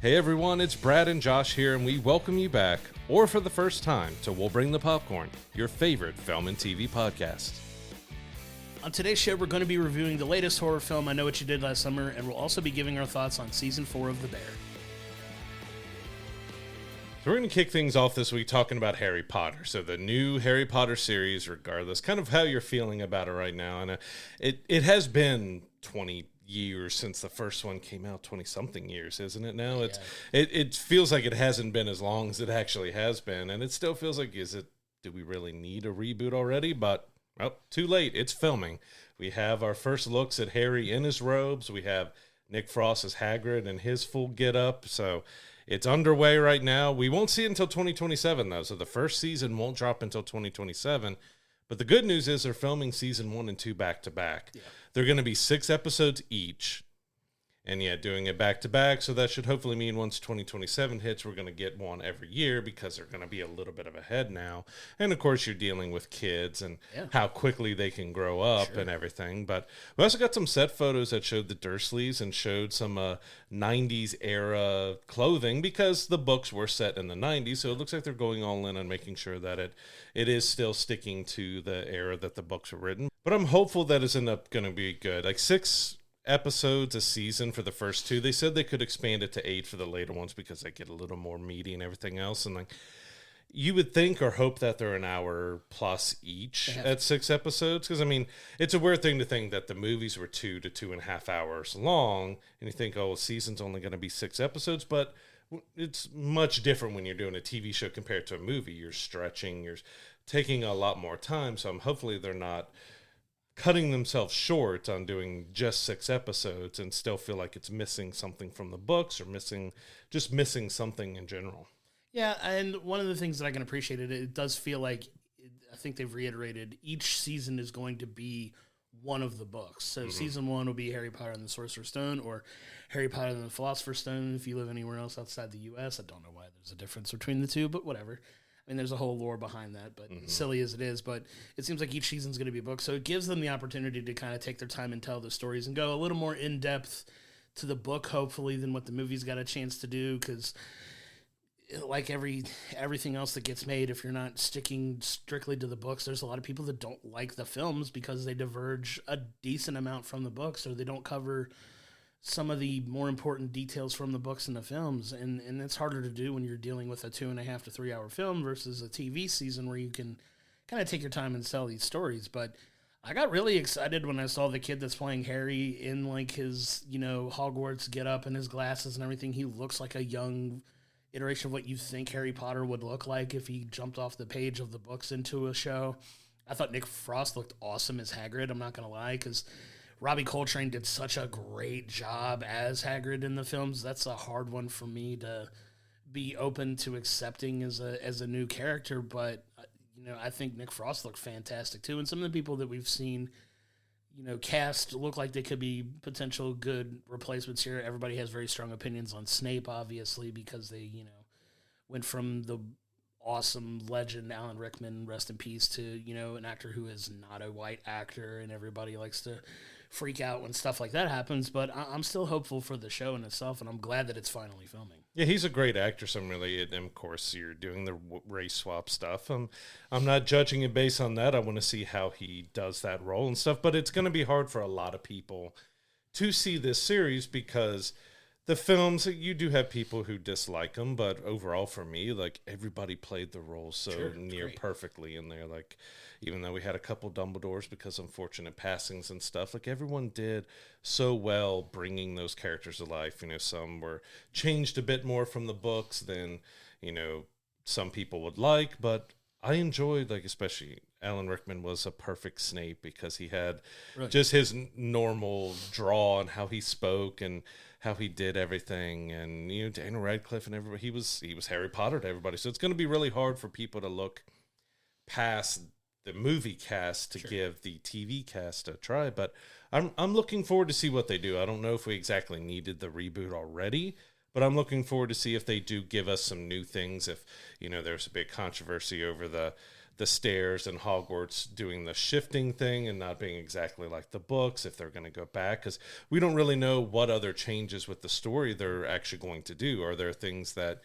Hey everyone, it's Brad and Josh here, and we welcome you back, or for the first time, to We'll Bring the Popcorn, your favorite film and TV podcast. On today's show, we're going to be reviewing the latest horror film, I Know What You Did Last Summer, and we'll also be giving our thoughts on Season 4 of The Bear. So we're going to kick things off this week talking about Harry Potter. So the new Harry Potter series, regardless, kind of how you're feeling about it right now. And it has been 20 years since the first one came out, 20-something years, isn't it now? Yeah. It feels like it hasn't been as long as it actually has been. And it still feels like, do we really need a reboot already? But, well, too late. It's filming. We have our first looks at Harry in his robes. We have Nick Frost as Hagrid in his full get-up. So it's underway right now. We won't see it until 2027, though. So the first season won't drop until 2027. But the good news is they're filming season 1 and 2 back-to-back. Yeah. They're going to be 6 episodes each. And yeah, doing it back-to-back. So that should hopefully mean once 2027 hits, we're going to get one every year because they're going to be a little bit of ahead now. And of course, you're dealing with kids and how quickly they can grow up and everything. But we also got some set photos that showed the Dursleys and showed some 90s era clothing because the books were set in the 90s. So it looks like they're going all in on making sure that it is still sticking to the era that the books were written. But I'm hopeful that it's going to be good. Like 6 episodes a season for the first 2. They said they could expand it to 8 for the later ones because they get a little more meaty and everything else. And like you would think or hope that they're an hour plus each at 6 episodes. Because I mean, it's a weird thing to think that the movies were 2 to 2.5 hours long, and you think, oh, a season's only going to be 6 episodes, but it's much different when you're doing a TV show compared to a movie. You're stretching, you're taking a lot more time. So hopefully they're not cutting themselves short on doing just 6 episodes and still feel like it's missing something from the books or missing something in general. Yeah, and one of the things that I can appreciate it does feel like, I think they've reiterated, each season is going to be one of the books. So season 1 will be Harry Potter and the Sorcerer's Stone, or Harry Potter and the Philosopher's Stone if you live anywhere else outside the U.S. I don't know why there's a difference between the two, but whatever. I mean, there's a whole lore behind that, but silly as it is, but it seems like each season's going to be a book, so it gives them the opportunity to kind of take their time and tell the stories and go a little more in-depth to the book, hopefully, than what the movie's got a chance to do, because like everything else that gets made, if you're not sticking strictly to the books, there's a lot of people that don't like the films because they diverge a decent amount from the books, or they don't cover some of the more important details from the books and the films, and it's harder to do when you're dealing with a 2.5 to 3 hour film versus a TV season where you can kind of take your time and tell these stories. But I got really excited when I saw the kid that's playing Harry in like his, Hogwarts get up and his glasses and everything. He looks like a young iteration of what you think Harry Potter would look like if he jumped off the page of the books into a show. I thought Nick Frost looked awesome as Hagrid, I'm not going to lie, because Robbie Coltrane did such a great job as Hagrid in the films. That's a hard one for me to be open to accepting as a new character. But, I think Nick Frost looked fantastic too. And some of the people that we've seen, cast look like they could be potential good replacements here. Everybody has very strong opinions on Snape, obviously, because they, went from the awesome legend Alan Rickman, rest in peace, to, an actor who is not a white actor, and everybody likes to freak out when stuff like that happens, but I'm still hopeful for the show in itself, and I'm glad that it's finally filming. Yeah, he's a great actor, so and of course, you're doing the race swap stuff. I'm not judging it based on that. I want to see how he does that role and stuff, but it's going to be hard for a lot of people to see this series because the films, you do have people who dislike them, but overall for me, like, everybody played the role so near perfectly in there. Like, even though we had a couple Dumbledores because of unfortunate passings and stuff, like, everyone did so well bringing those characters to life. Some were changed a bit more from the books than, some people would like, but I enjoyed, like, especially Alan Rickman was a perfect Snape because he had just his normal draw and how he spoke and how he did everything, and Daniel Radcliffe and everybody, he was Harry Potter to everybody. So it's going to be really hard for people to look past the movie cast to give the TV cast a try. But I'm looking forward to see what they do. I don't know if we exactly needed the reboot already, but I'm looking forward to see if they do give us some new things. If there's a big controversy over the the stairs and Hogwarts doing the shifting thing and not being exactly like the books, if they're going to go back, because we don't really know what other changes with the story they're actually going to do. Are there things that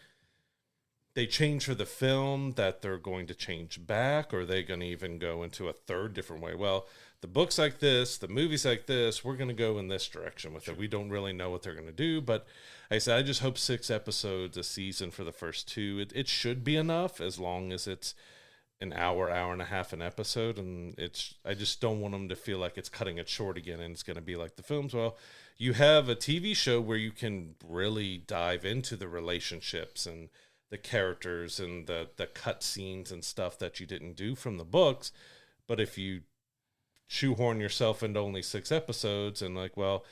they change for the film that they're going to change back, or are they going to even go into a third different way? Well, the book's like this, the movie's like this, we're going to go in this direction with it. We don't really know what they're going to do, but like I said, I just hope 6 episodes a season for the first 2. It should be enough, as long as it's an hour and a half an episode, and I just don't want them to feel like it's cutting it short again and it's going to be like the films. Well, you have a TV show where you can really dive into the relationships and the characters and the cut scenes and stuff that you didn't do from the books. But if you shoehorn yourself into only 6 episodes and like, well,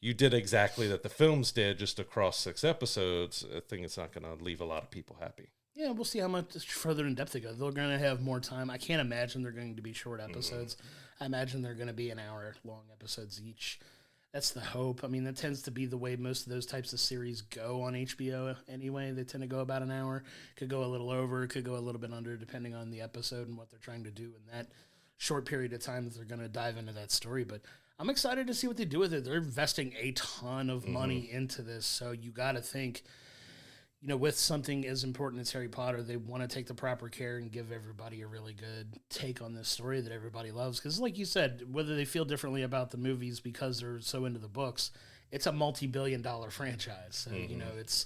you did exactly that the films did just across 6 episodes, I think it's not going to leave a lot of people happy. Yeah, we'll see how much further in depth they go. They're going to have more time. I can't imagine they're going to be short episodes. I imagine they're going to be an hour-long episodes each. That's the hope. I mean, that tends to be the way most of those types of series go on HBO anyway. They tend to go about an hour. Could go a little over, could go a little bit under, depending on the episode and what they're trying to do in that short period of time that they're going to dive into that story. But I'm excited to see what they do with it. They're investing a ton of money into this, so you got to think, you know, with something as important as Harry Potter, they want to take the proper care and give everybody a really good take on this story that everybody loves. Because like you said, whether they feel differently about the movies because they're so into the books, it's a multi-billion-dollar franchise. So, you know, it's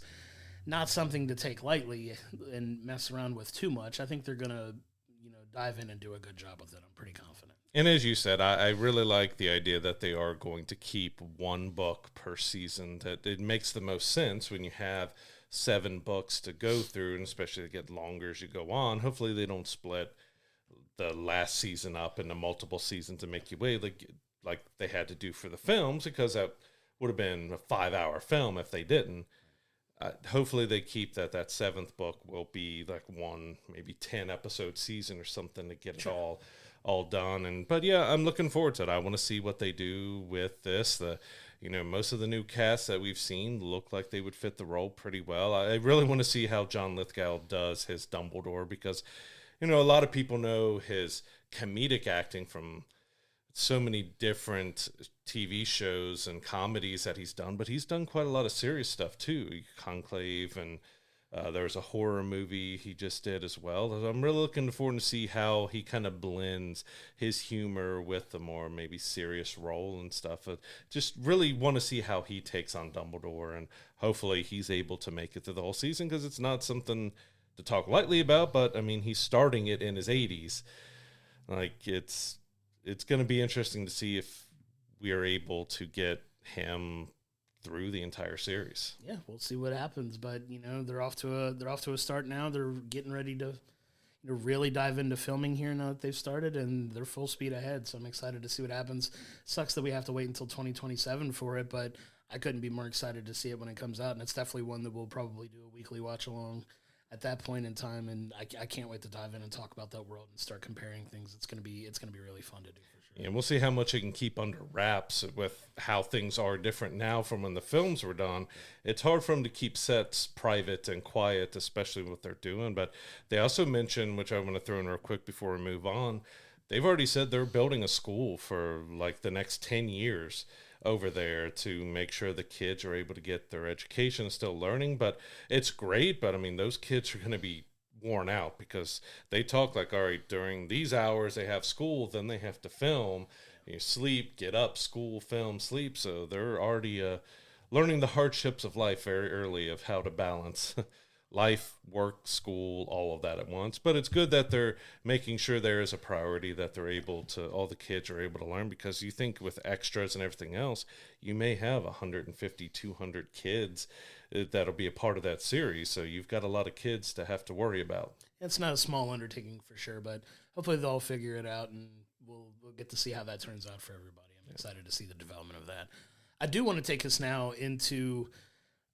not something to take lightly and mess around with too much. I think they're going to, you know, dive in and do a good job with it. I'm pretty confident. And as you said, I really like the idea that they are going to keep 1 book per season. That it makes the most sense when you have 7 books to go through, and especially to get longer as you go on. Hopefully they don't split the last season up into multiple seasons and make you wait like they had to do for the films, because that would have been a 5-hour film if they didn't. Hopefully they keep that 7th book will be like 1, maybe 10 episode season or something to get it all done. But yeah, I'm looking forward to it. I want to see what they do with this. You know, most of the new casts that we've seen look like they would fit the role pretty well. I really want to see how John Lithgow does his Dumbledore, because, you know, a lot of people know his comedic acting from so many different TV shows and comedies that he's done, but he's done quite a lot of serious stuff too. Conclave, and there was a horror movie he just did as well. I'm really looking forward to see how he kind of blends his humor with the more maybe serious role and stuff. Just really want to see how he takes on Dumbledore, and hopefully he's able to make it through the whole season, because it's not something to talk lightly about, but I mean, he's starting it in his 80s. Like, it's going to be interesting to see if we are able to get him through the entire series. Yeah, we'll see what happens, but you know, they're off to a start now. They're getting ready to, you know, really dive into filming here now that they've started, and they're full speed ahead. So I'm excited to see what happens. Sucks that we have to wait until 2027 for it, but I couldn't be more excited to see it when it comes out, and it's definitely one that we'll probably do a weekly watch along at that point in time, and I can't wait to dive in and talk about that world and start comparing things. It's gonna be really fun to do. Yeah, we'll see how much it can keep under wraps with how things are different now from when the films were done. It's hard for them to keep sets private and quiet, especially what they're doing. But they also mentioned, which I want to throw in real quick before we move on, they've already said they're building a school for like the next 10 years over there to make sure the kids are able to get their education, still learning. But it's great. But I mean, those kids are going to be worn out, because they talk like, all right, during these hours they have school, then they have to film, you sleep, get up, school, film, sleep. So they're already learning the hardships of life very early, of how to balance life, work, school, all of that at once. But it's good that they're making sure there is a priority, that they're able to, all the kids are able to learn, because you think with extras and everything else, you may have 150, 200 kids that'll be a part of that series. So you've got a lot of kids to have to worry about. It's not a small undertaking for sure, but hopefully they'll figure it out, and we'll get to see how that turns out for everybody. I'm excited to see the development of that. I do want to take us now into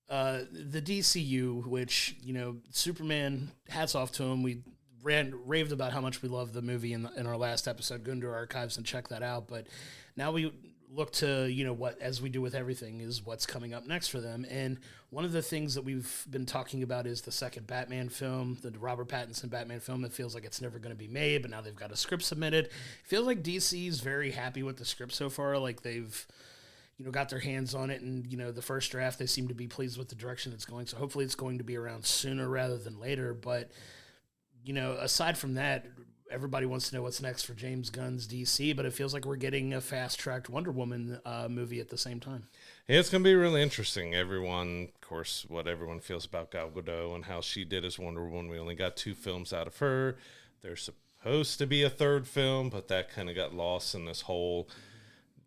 the DCU, which, you know, Superman, hats off to him. We raved about how much we love the movie in our last episode. Go into our archives and check that out. But now we look to, what, as we do with everything, is what's coming up next for them. And one of the things that we've been talking about is the second Batman film, the Robert Pattinson Batman film. It feels like it's never going to be made, but now they've got a script submitted. It feels like DC's very happy with the script so far. Like they've, got their hands on it, and, the first draft, they seem to be pleased with the direction it's going. So hopefully it's going to be around sooner rather than later. But, aside from that, everybody wants to know what's next for James Gunn's DC, but it feels like we're getting a fast-tracked Wonder Woman movie at the same time. Yeah, it's going to be really interesting. Everyone, of course, what everyone feels about Gal Gadot and how she did as Wonder Woman. We only got 2 films out of her. There's supposed to be a 3rd film, but that kind of got lost in this whole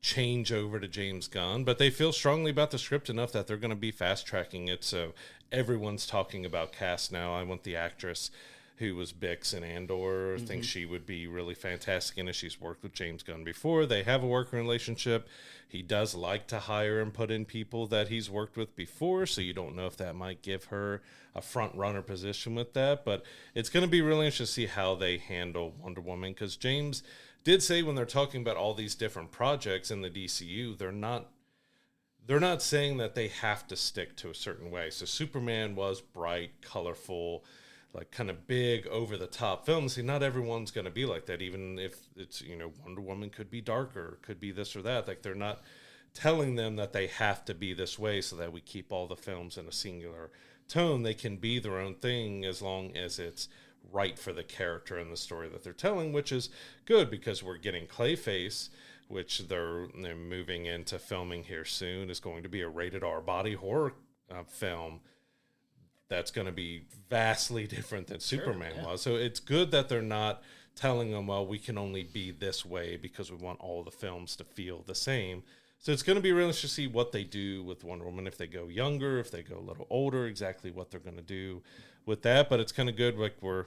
change over to James Gunn. But they feel strongly about the script enough that they're going to be fast-tracking it, so everyone's talking about cast now. I want the actress who was Bix in Andor. I think she would be really fantastic in it. She's worked with James Gunn before. They have a working relationship. He does like to hire and put in people that he's worked with before, so you don't know if that might give her a front-runner position with that. But it's going to be really interesting to see how they handle Wonder Woman, because James did say when they're talking about all these different projects in the DCU, they're not saying that they have to stick to a certain way. So Superman was bright, colorful, like kind of big, over-the-top films. See, not everyone's going to be like that, even if it's, Wonder Woman could be darker, could be this or that. Like, they're not telling them that they have to be this way so that we keep all the films in a singular tone. They can be their own thing as long as it's right for the character and the story that they're telling, which is good because we're getting Clayface, which they're moving into filming here soon, is going to be a rated R body horror film that's going to be vastly different than Superman was. So it's good that they're not telling them, well, we can only be this way because we want all the films to feel the same. So it's going to be really interesting to see what they do with Wonder Woman, if they go younger, if they go a little older, exactly what they're going to do with that. But it's kind of good. Like, we're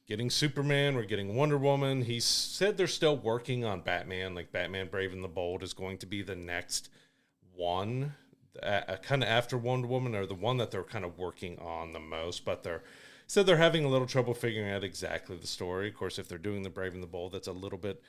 getting Superman, we're getting Wonder Woman. He said they're still working on Batman. Like, Batman Brave and the Bold is going to be the next one, kind of after Wonder Woman, or the one that they're kind of working on the most. But they're having a little trouble figuring out exactly the story. Of course, if they're doing the Brave and the Bold, that's a little bit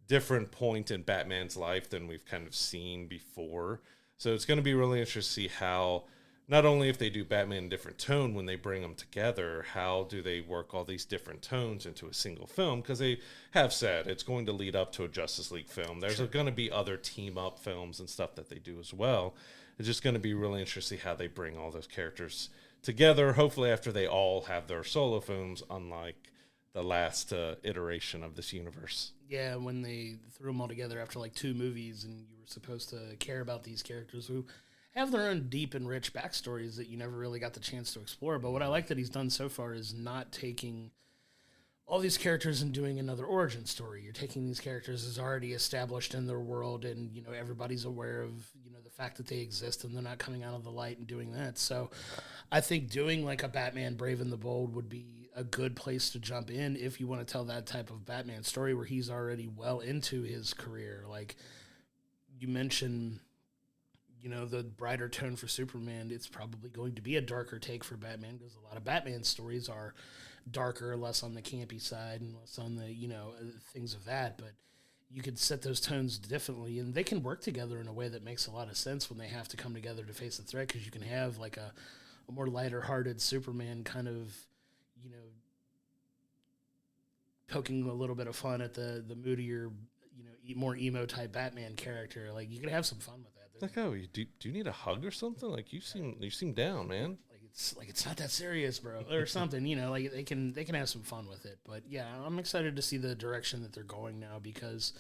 different point in Batman's life than we've kind of seen before. So it's going to be really interesting to see how, not only if they do Batman in a different tone when they bring them together, how do they work all these different tones into a single film? Because they have said it's going to lead up to a Justice League film. There's going to be other team-up films and stuff that they do as well. It's just going to be really interesting how they bring all those characters together, hopefully after they all have their solo films, unlike the last iteration of this universe. Yeah, when they threw them all together after like 2 movies, and you were supposed to care about these characters who have their own deep and rich backstories that you never really got the chance to explore. But what I like that he's done so far is not taking all these characters and doing another origin story. You're taking these characters as already established in their world, and, everybody's aware of, the fact that they exist, and they're not coming out of the light and doing that. So I think doing like a Batman Brave and the Bold would be a good place to jump in if you want to tell that type of Batman story where he's already well into his career. Like you mentioned, the brighter tone for Superman, it's probably going to be a darker take for Batman, because a lot of Batman stories are darker, less on the campy side and less on the, things of that. But you could set those tones differently, and they can work together in a way that makes a lot of sense when they have to come together to face the threat, because you can have like a more lighter-hearted Superman kind of, poking a little bit of fun at the moodier, more emo-type Batman character. Like, you could have some fun with that. Like, oh, do you need a hug or something? Like, you seem down, man. It's not that serious, bro, or something. Like they can have some fun with it. But yeah, I'm excited to see the direction that they're going now, because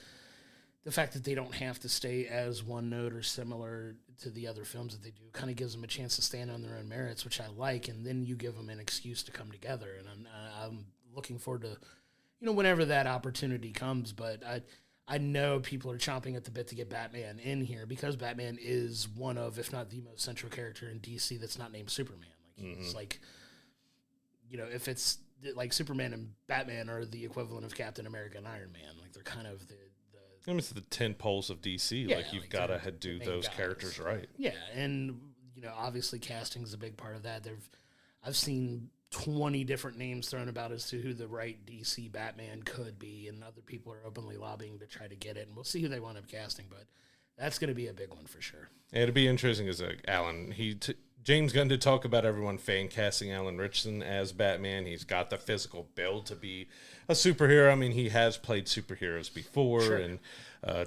the fact that they don't have to stay as one note or similar to the other films that they do kind of gives them a chance to stand on their own merits, which I like. And then you give them an excuse to come together, and I'm looking forward to, whenever that opportunity comes. But I know people are chomping at the bit to get Batman in here, because Batman is one of, if not the most central character in DC that's not named Superman. Like, he's like, if it's like Superman and Batman are the equivalent of Captain America and Iron Man. Like, they're kind of the I mean, it's the 10 poles of DC. Yeah, like, you've got to do those characters right. Yeah, and, obviously casting is a big part of that. I've seen 20 different names thrown about as to who the right DC Batman could be, and other people are openly lobbying to try to get it, and we'll see who they wind up casting. But That's going to be a big one for sure. It'll be interesting as Alan. James Gunn did talk about everyone fan casting Alan Ritchson as Batman. He's got the physical build to be a superhero. I mean, he has played superheroes before and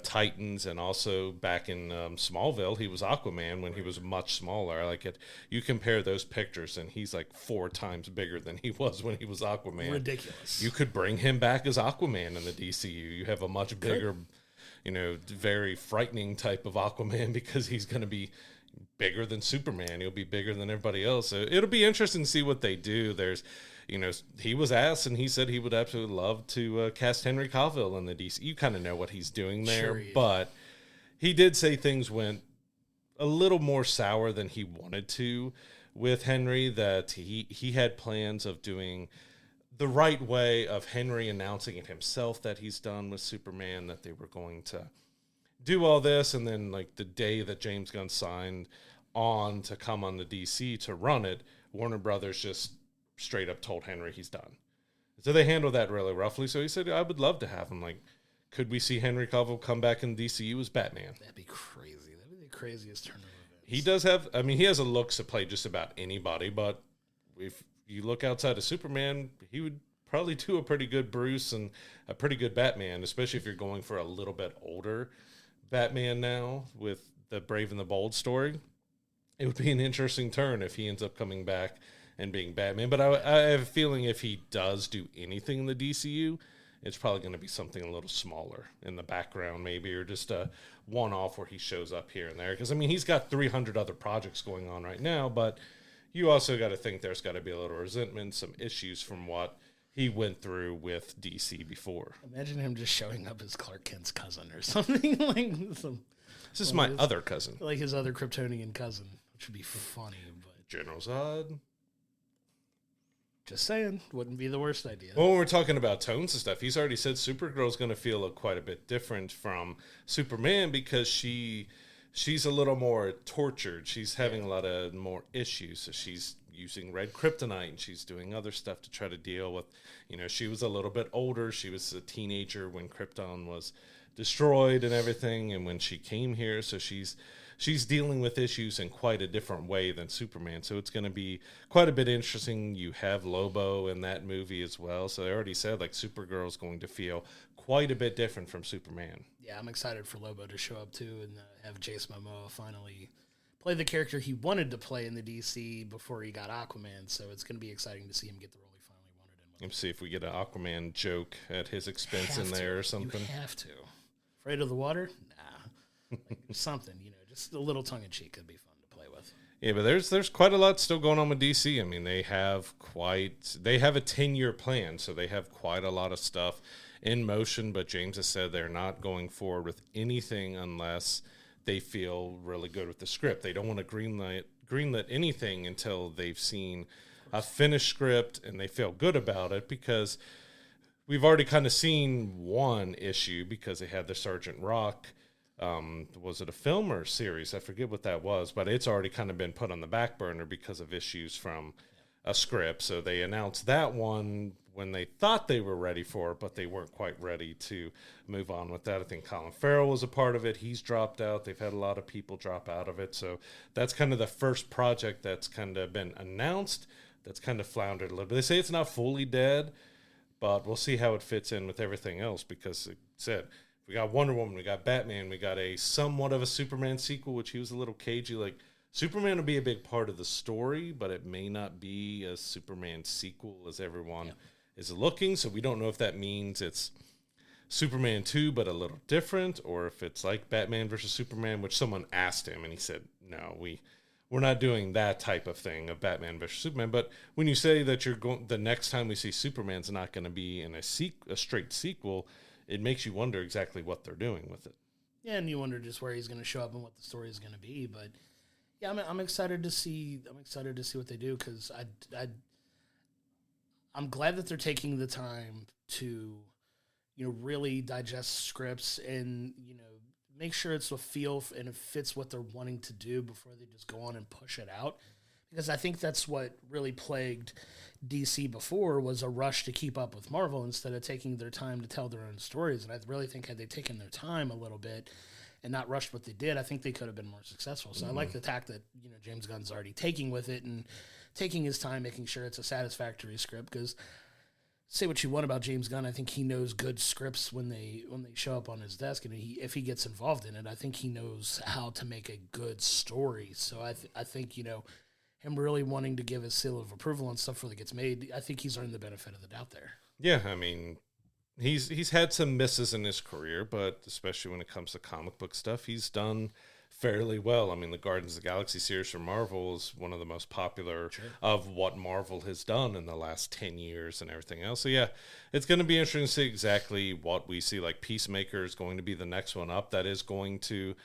Titans, and also back in Smallville, he was Aquaman when he was much smaller. I like it. You compare those pictures, and he's like 4 times bigger than he was when he was Aquaman. Ridiculous. You could bring him back as Aquaman in the DCU. You have a much bigger, very frightening type of Aquaman because he's going to be bigger than Superman. He'll be bigger than everybody else. So it'll be interesting to see what they do. There's, he was asked and he said he would absolutely love to cast Henry Cavill in the DC. You kind of know what he's doing there, Sure, yeah. But he did say things went a little more sour than he wanted to with Henry, that he had plans of doing the right way of Henry announcing it himself that he's done with Superman, that they were going to do all this, and then like the day that James Gunn signed on to come on the DC to run it, Warner Brothers just straight up told Henry he's done. So they handled that really roughly. So he said, I would love to have him. Like, could we see Henry Cavill come back in DCU as Batman? That'd be crazy. That'd be the craziest turn of events. He does have, he has a looks to play just about anybody, but if you look outside of Superman, he would probably do a pretty good Bruce and a pretty good Batman, especially if you're going for a little bit older Batman now with the Brave and the Bold story. It would be an interesting turn if he ends up coming back and being Batman. But I have a feeling if he does do anything in the DCU, it's probably going to be something a little smaller in the background maybe, or just a one-off where he shows up here and there. Because, he's got 300 other projects going on right now, but you also got to think there's got to be a little resentment, some issues from what he went through with DC before. Imagine him just showing up as Clark Kent's cousin or something. This is my other cousin. Like his other Kryptonian cousin, which would be funny. But General Zod. Just saying, wouldn't be the worst idea. Well, when we're talking about tones and stuff, he's already said Supergirl's going to feel quite a bit different from Superman because she's a little more tortured. She's having a lot of more issues. So she's using red kryptonite and she's doing other stuff to try to deal with, she was a little bit older. She was a teenager when Krypton was destroyed and everything. And when she came here, so she's dealing with issues in quite a different way than Superman. So it's going to be quite a bit interesting. You have Lobo in that movie as well. So they already said like Supergirl's going to feel quite a bit different from Superman. Yeah, I'm excited for Lobo to show up too and have Jason Momoa finally play the character he wanted to play in the DC before he got Aquaman. So it's going to be exciting to see him get the role he finally wanted him. Let's see if we get an Aquaman joke at his expense in there or something. You have to. Afraid of the water? Nah. Something, just a little tongue-in-cheek could be fun to play with. Yeah, but there's quite a lot still going on with DC. They have a 10-year plan, so they have quite a lot of stuff in motion, but James has said they're not going forward with anything unless they feel really good with the script. They don't want to greenlit anything until they've seen a finished script and they feel good about it, because we've already kind of seen one issue because they had the Sergeant Rock. Was it a film or a series? I forget what that was, but it's already kind of been put on the back burner because of issues from a script. So they announced that one when they thought they were ready for it, but they weren't quite ready to move on with that. I think Colin Farrell was a part of it. He's dropped out. They've had a lot of people drop out of it. So that's kind of the first project that's kind of been announced that's kind of floundered a little bit. They say it's not fully dead, but we'll see how it fits in with everything else, because it said we got Wonder Woman, we got Batman, we got a somewhat of a Superman sequel, which he was a little cagey. Like, Superman will be a big part of the story, but it may not be a Superman sequel as everyone is looking. So we don't know if that means it's Superman 2, but a little different, or if it's like Batman versus Superman, which someone asked him, and he said, no, we're not doing that type of thing of Batman versus Superman. But when you say that the next time we see Superman's not going to be in a straight sequel, it makes you wonder exactly what they're doing with it. Yeah, and you wonder just where he's going to show up and what the story is going to be. But yeah, I'm excited to see. I'm excited to see what they do, because I'm glad that they're taking the time to, really digest scripts and make sure it's a feel and it fits what they're wanting to do before they just go on and push it out. Because I think that's what really plagued DC before, was a rush to keep up with Marvel instead of taking their time to tell their own stories. And I really think had they taken their time a little bit and not rushed what they did, I think they could have been more successful. So I like the tack that, you know, James Gunn's already taking with it and taking his time, making sure it's a satisfactory script. Because say what you want about James Gunn, I think he knows good scripts when they show up on his desk, and if he gets involved in it, I think he knows how to make a good story. So I think, you know, him really wanting to give his seal of approval on stuff before it gets made, I think he's earned the benefit of the doubt there. Yeah, I mean, he's had some misses in his career, but especially when it comes to comic book stuff, he's done fairly well. I mean, the Guardians of the Galaxy series from Marvel is one of the most popular of what Marvel has done in the last 10 years and everything else. So yeah, it's going to be interesting to see exactly what we see. Like Peacemaker is going to be the next one up. That is going to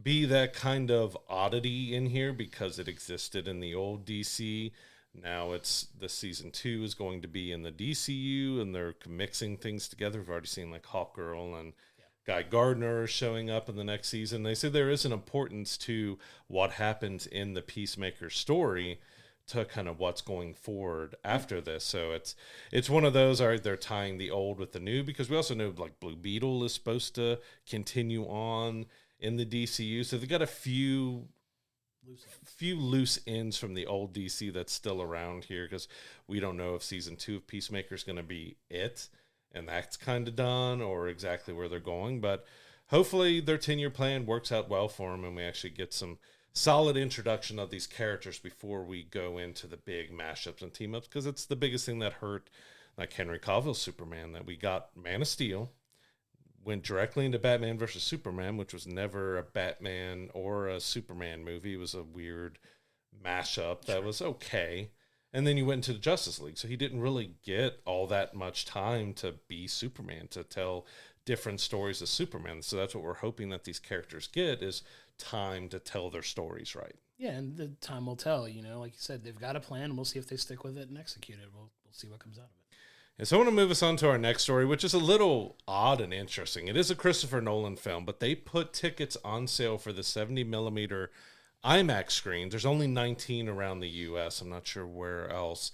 be that kind of oddity in here because it existed in the old DC. Now it's the season 2 is going to be in the DCU, and they're mixing things together. We've already seen like Hawkgirl and Guy Gardner showing up in the next season. They say there is an importance to what happens in the Peacemaker story to kind of what's going forward after this. So it's one of those, all right, they're tying the old with the new, because we also know like Blue Beetle is supposed to continue on in the DCU. So they got a few loose ends from the old DC that's still around here, because we don't know if season 2 of Peacemaker is going to be it, and that's kind of done, or exactly where they're going. But hopefully their 10-year plan works out well for them, and we actually get some solid introduction of these characters before we go into the big mashups and team-ups, because it's the biggest thing that hurt, like Henry Cavill's Superman, that we got Man of Steel, went directly into Batman versus Superman, which was never a Batman or a Superman movie. It was a weird mashup that was okay. And then you went into the Justice League. So he didn't really get all that much time to be Superman, to tell different stories of Superman. So that's what we're hoping that these characters get, is time to tell their stories right. Yeah, and the time will tell. You know, like you said, they've got a plan, and we'll see if they stick with it and execute it. We'll see what comes out of it. And so I want to move us on to our next story, which is a little odd and interesting. It is a Christopher Nolan film, but they put tickets on sale for the 70mm IMAX screens. There's only 19 around the U.S. I'm not sure where else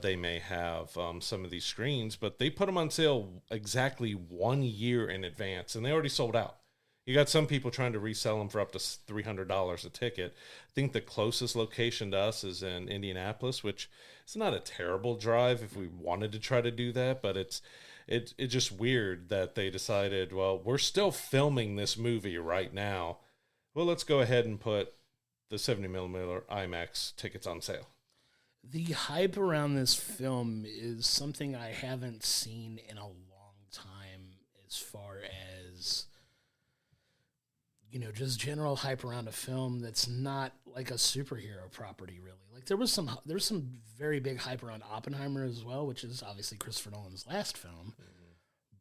they may have some of these screens, but they put them on sale exactly 1 year in advance, and they already sold out. You got some people trying to resell them for up to $300 a ticket. I think the closest location to us is in Indianapolis, which is not a terrible drive if we wanted to try to do that, but it's just weird that they decided, well, we're still filming this movie right now. Well, let's go ahead and put the 70mm IMAX tickets on sale. The hype around this film is something I haven't seen in a long time, as far as, you know, just general hype around a film that's not like a superhero property, really. Like there's some very big hype around Oppenheimer as well, which is obviously Christopher Nolan's last film. Mm-hmm.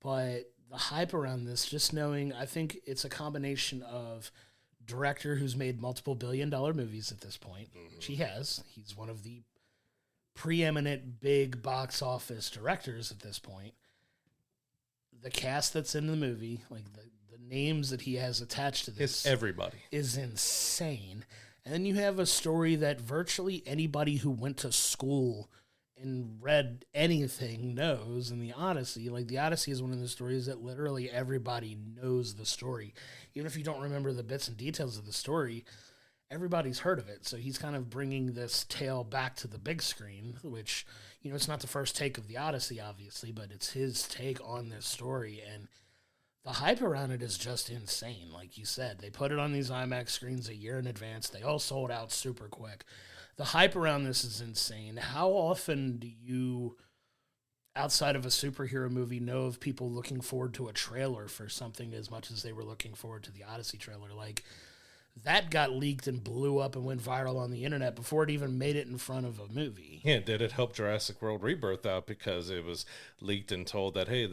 But the hype around this, just knowing, I think it's a combination of director who's made multiple billion-dollar movies at this point, which he has. He's one of the preeminent big box office directors at this point. The cast that's in the movie, like the names that he has attached to this, everybody, is insane. And then you have a story that virtually anybody who went to school and read anything knows. In the Odyssey, like the Odyssey is one of the stories that literally everybody knows the story. Even if you don't remember the bits and details of the story, everybody's heard of it. So he's kind of bringing this tale back to the big screen, which, you know, it's not the first take of the Odyssey, obviously, but it's his take on this story. And the hype around it is just insane. Like you said, they put it on these IMAX screens a year in advance. They all sold out super quick. The hype around this is insane. How often do you, outside of a superhero movie, know of people looking forward to a trailer for something as much as they were looking forward to the Odyssey trailer? Like, that got leaked and blew up and went viral on the internet before it even made it in front of a movie. Yeah, did it help Jurassic World Rebirth out because it was leaked and told that, hey,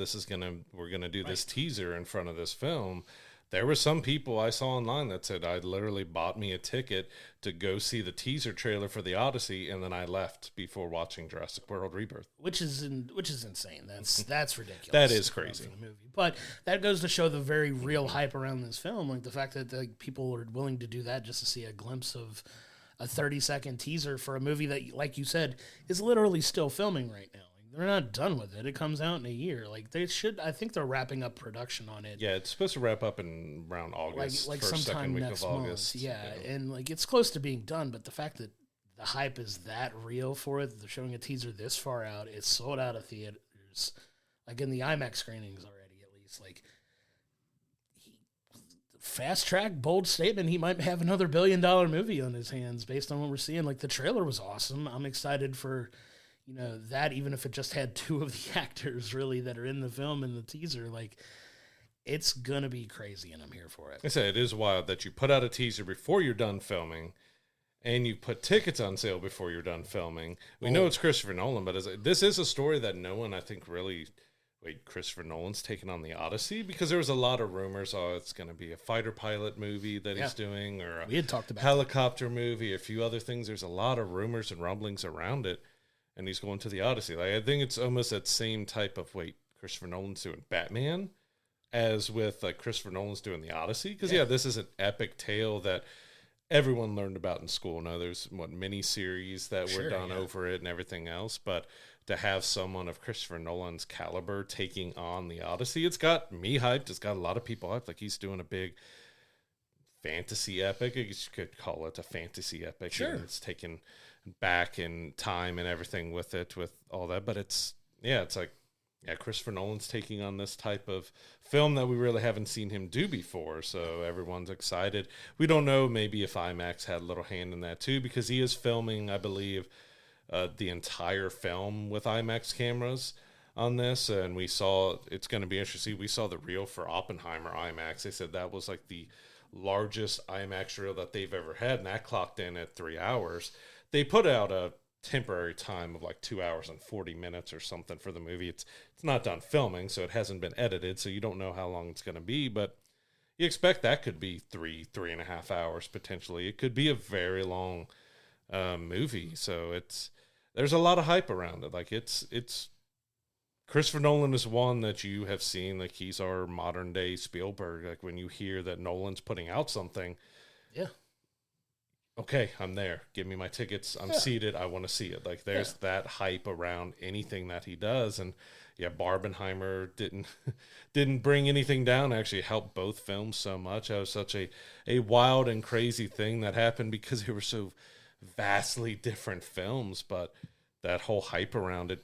we're gonna do this teaser in front of this film? There were some people I saw online that said, I literally bought me a ticket to go see the teaser trailer for the Odyssey, and then I left before watching Jurassic World Rebirth. Which is insane. That's ridiculous. That is crazy. Movie. But that goes to show the very real hype around this film, like the fact that people are willing to do that just to see a glimpse of a 30-second teaser for a movie that, like you said, is literally still filming right now. they're not done with it. It comes out in a year. Like they should. I think they're wrapping up production on it. Yeah, it's supposed to wrap up in around August, like first, sometime second week next of month. August. Yeah, and like it's close to being done. But the fact that the hype is that real for it, that they're showing a teaser this far out, it's sold out of theaters, like in the IMAX screenings already, at least. Like fast track, bold statement. He might have another $1 billion movie on his hands based on what we're seeing. Like the trailer was awesome. I'm excited for, that, even if it just had 2 of the actors really that are in the film in the teaser. Like it's gonna be crazy, and I'm here for it. I say it is wild that you put out a teaser before you're done filming, and you put tickets on sale before you're done filming. We know it's Christopher Nolan, but this is a story that no one, I think, really. Wait, Christopher Nolan's taking on the Odyssey? Because there was a lot of rumors, it's going to be a fighter pilot movie that he's doing, or we had talked about helicopter movie, a few other things. There's a lot of rumors and rumblings around it, and he's going to the Odyssey. Like, I think it's almost that same type of, Christopher Nolan's doing Batman, as with Christopher Nolan's doing the Odyssey. Because, this is an epic tale that everyone learned about in school. Now, there's, mini-series that were done over it and everything else, but to have someone of Christopher Nolan's caliber taking on the Odyssey, it's got me hyped. It's got a lot of people hyped. Like, he's doing a big fantasy epic. You could call it a fantasy epic. Sure. And it's taken back in time and everything with it, with all that. But it's like, Christopher Nolan's taking on this type of film that we really haven't seen him do before. So everyone's excited. We don't know maybe if IMAX had a little hand in that too, because he is filming, I believe, the entire film with IMAX cameras on this, and we saw, it's going to be interesting, we saw the reel for Oppenheimer IMAX. They said that was like the largest IMAX reel that they've ever had, and that clocked in at 3 hours. They put out a temporary time of 2 hours and 40 minutes or something for the movie. It's not done filming, so it hasn't been edited, so you don't know how long it's going to be, but you expect that could be 3.5 hours potentially. It could be a very long movie, so there's a lot of hype around it. Like it's Christopher Nolan is one that you have seen, like he's our modern day Spielberg. Like when you hear that Nolan's putting out something, okay, I'm there. Give me my tickets. I'm seated. I want to see it. Like there's that hype around anything that he does, and Barbenheimer didn't bring anything down. Actually, helped both films so much. That was such a wild and crazy thing that happened because they were so vastly different films, but that whole hype around it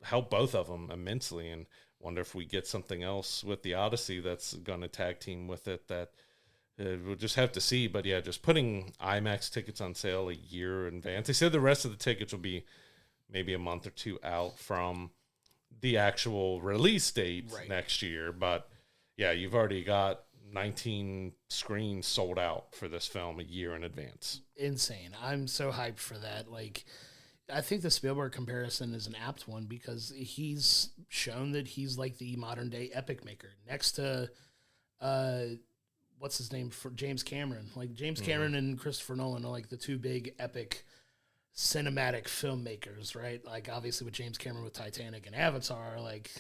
helped both of them immensely. And wonder if we get something else with the Odyssey that's going to tag team with it. That we'll just have to see. But just putting IMAX tickets on sale a year in advance. They said the rest of the tickets will be maybe a month or 2 out from the actual release date next year. But you've already got 19 screens sold out for this film a year in advance. Insane. I'm so hyped for that. Like, I think the Spielberg comparison is an apt one because he's shown that he's like the modern day epic maker next to, what's his name, for James Cameron. Like James Cameron and Christopher Nolan are like the 2 big epic cinematic filmmakers, right? Like obviously with James Cameron with Titanic and Avatar, like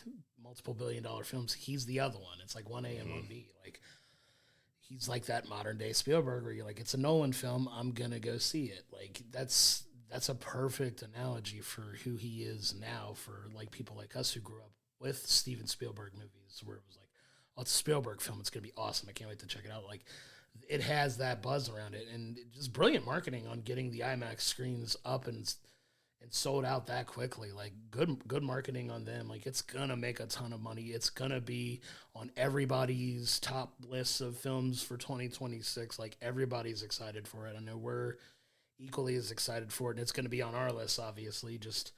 multiple billion-dollar films, he's the other one. It's like 1A and 1B. Like he's like that modern day Spielberg where you're like, it's a Nolan film, I'm gonna go see it. Like that's a perfect analogy for who he is now for like people like us who grew up with Steven Spielberg movies where it was like, oh, it's a Spielberg film, it's gonna be awesome, I can't wait to check it out. Like it has that buzz around it, and just brilliant marketing on getting the IMAX screens up and sold out that quickly. Like good marketing on them. Like it's gonna make a ton of money. It's gonna be on everybody's top lists of films for 2026. Like everybody's excited for it. I know we're equally as excited for it, and it's gonna be on our list. Obviously, just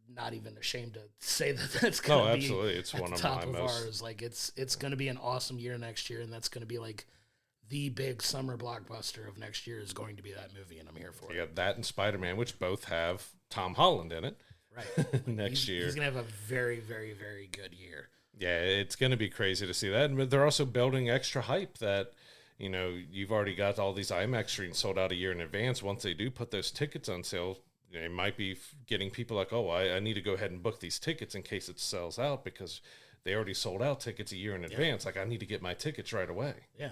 not even ashamed to say that that's gonna be absolutely. It's at one the of top my of most... ours. Like it's gonna be an awesome year next year, and that's gonna be like the big summer blockbuster of next year is going to be that movie, and I'm here for it. Yeah, that and Spider-Man, which both have Tom Holland in it. Right. Next year. He's going to have a very, very, very good year. Yeah, it's going to be crazy to see that. But they're also building extra hype that, you've already got all these IMAX screens sold out a year in advance. Once they do put those tickets on sale, they might be getting people like, oh, I need to go ahead and book these tickets in case it sells out because they already sold out tickets a year in advance. Like, I need to get my tickets right away. Yeah,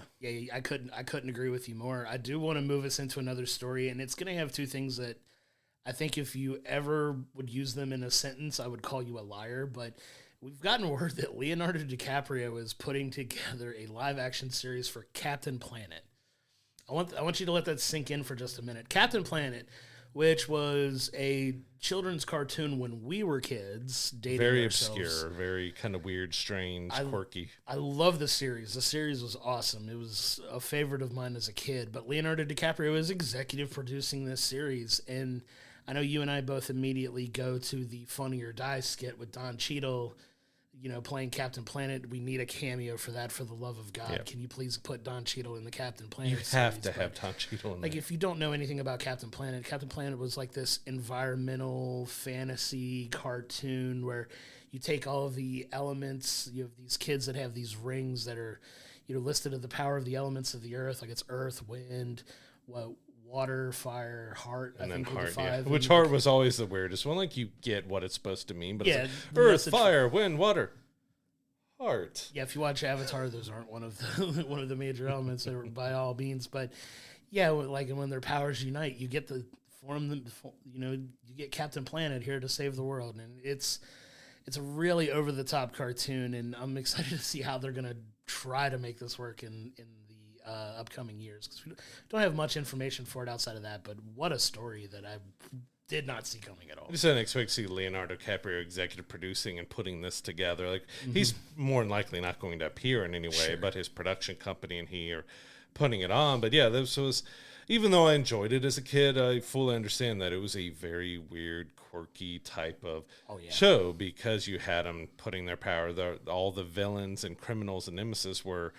I couldn't agree with you more. I do want to move us into another story, and it's going to have 2 things that I think if you ever would use them in a sentence, I would call you a liar. But we've gotten word that Leonardo DiCaprio is putting together a live-action series for Captain Planet. I want you to let that sink in for just a minute. Captain Planet, which was a children's cartoon when we were kids, dating very ourselves. obscure, very kind of weird, strange, quirky. I love the series. The series was awesome. It was a favorite of mine as a kid. But Leonardo DiCaprio is executive producing this series, and I know you and I both immediately go to the Funny or Die skit with Don Cheadle, playing Captain Planet. We need a cameo for that, for the love of God. Yep. Can you please put Don Cheadle in the Captain Planet series? You have to have Don Cheadle in there. If you don't know anything about Captain Planet was like this environmental fantasy cartoon where you take all of the elements. You have these kids that have these rings that are, listed as the power of the elements of the earth. Like it's earth, wind, water, fire, heart, and I think then heart, five. Which heart was always the weirdest one. Like you get what it's supposed to mean, but it's like earth, fire, wind, water, heart. Yeah, if you watch Avatar, those aren't one of the major elements by all means. But yeah, like when their powers unite, you get the you get Captain Planet here to save the world, and it's a really over the top cartoon, and I'm excited to see how they're gonna try to make this work in the upcoming years, because we don't have much information for it outside of that. But what a story that I did not see coming at all. I just didn't expect to see Leonardo DiCaprio executive producing and putting this together. Like he's more than likely not going to appear in any way, but his production company and he are putting it on. But yeah, this was, even though I enjoyed it as a kid, I fully understand that it was a very weird, quirky type of show, because you had them putting their power. All the villains and criminals and nemesis were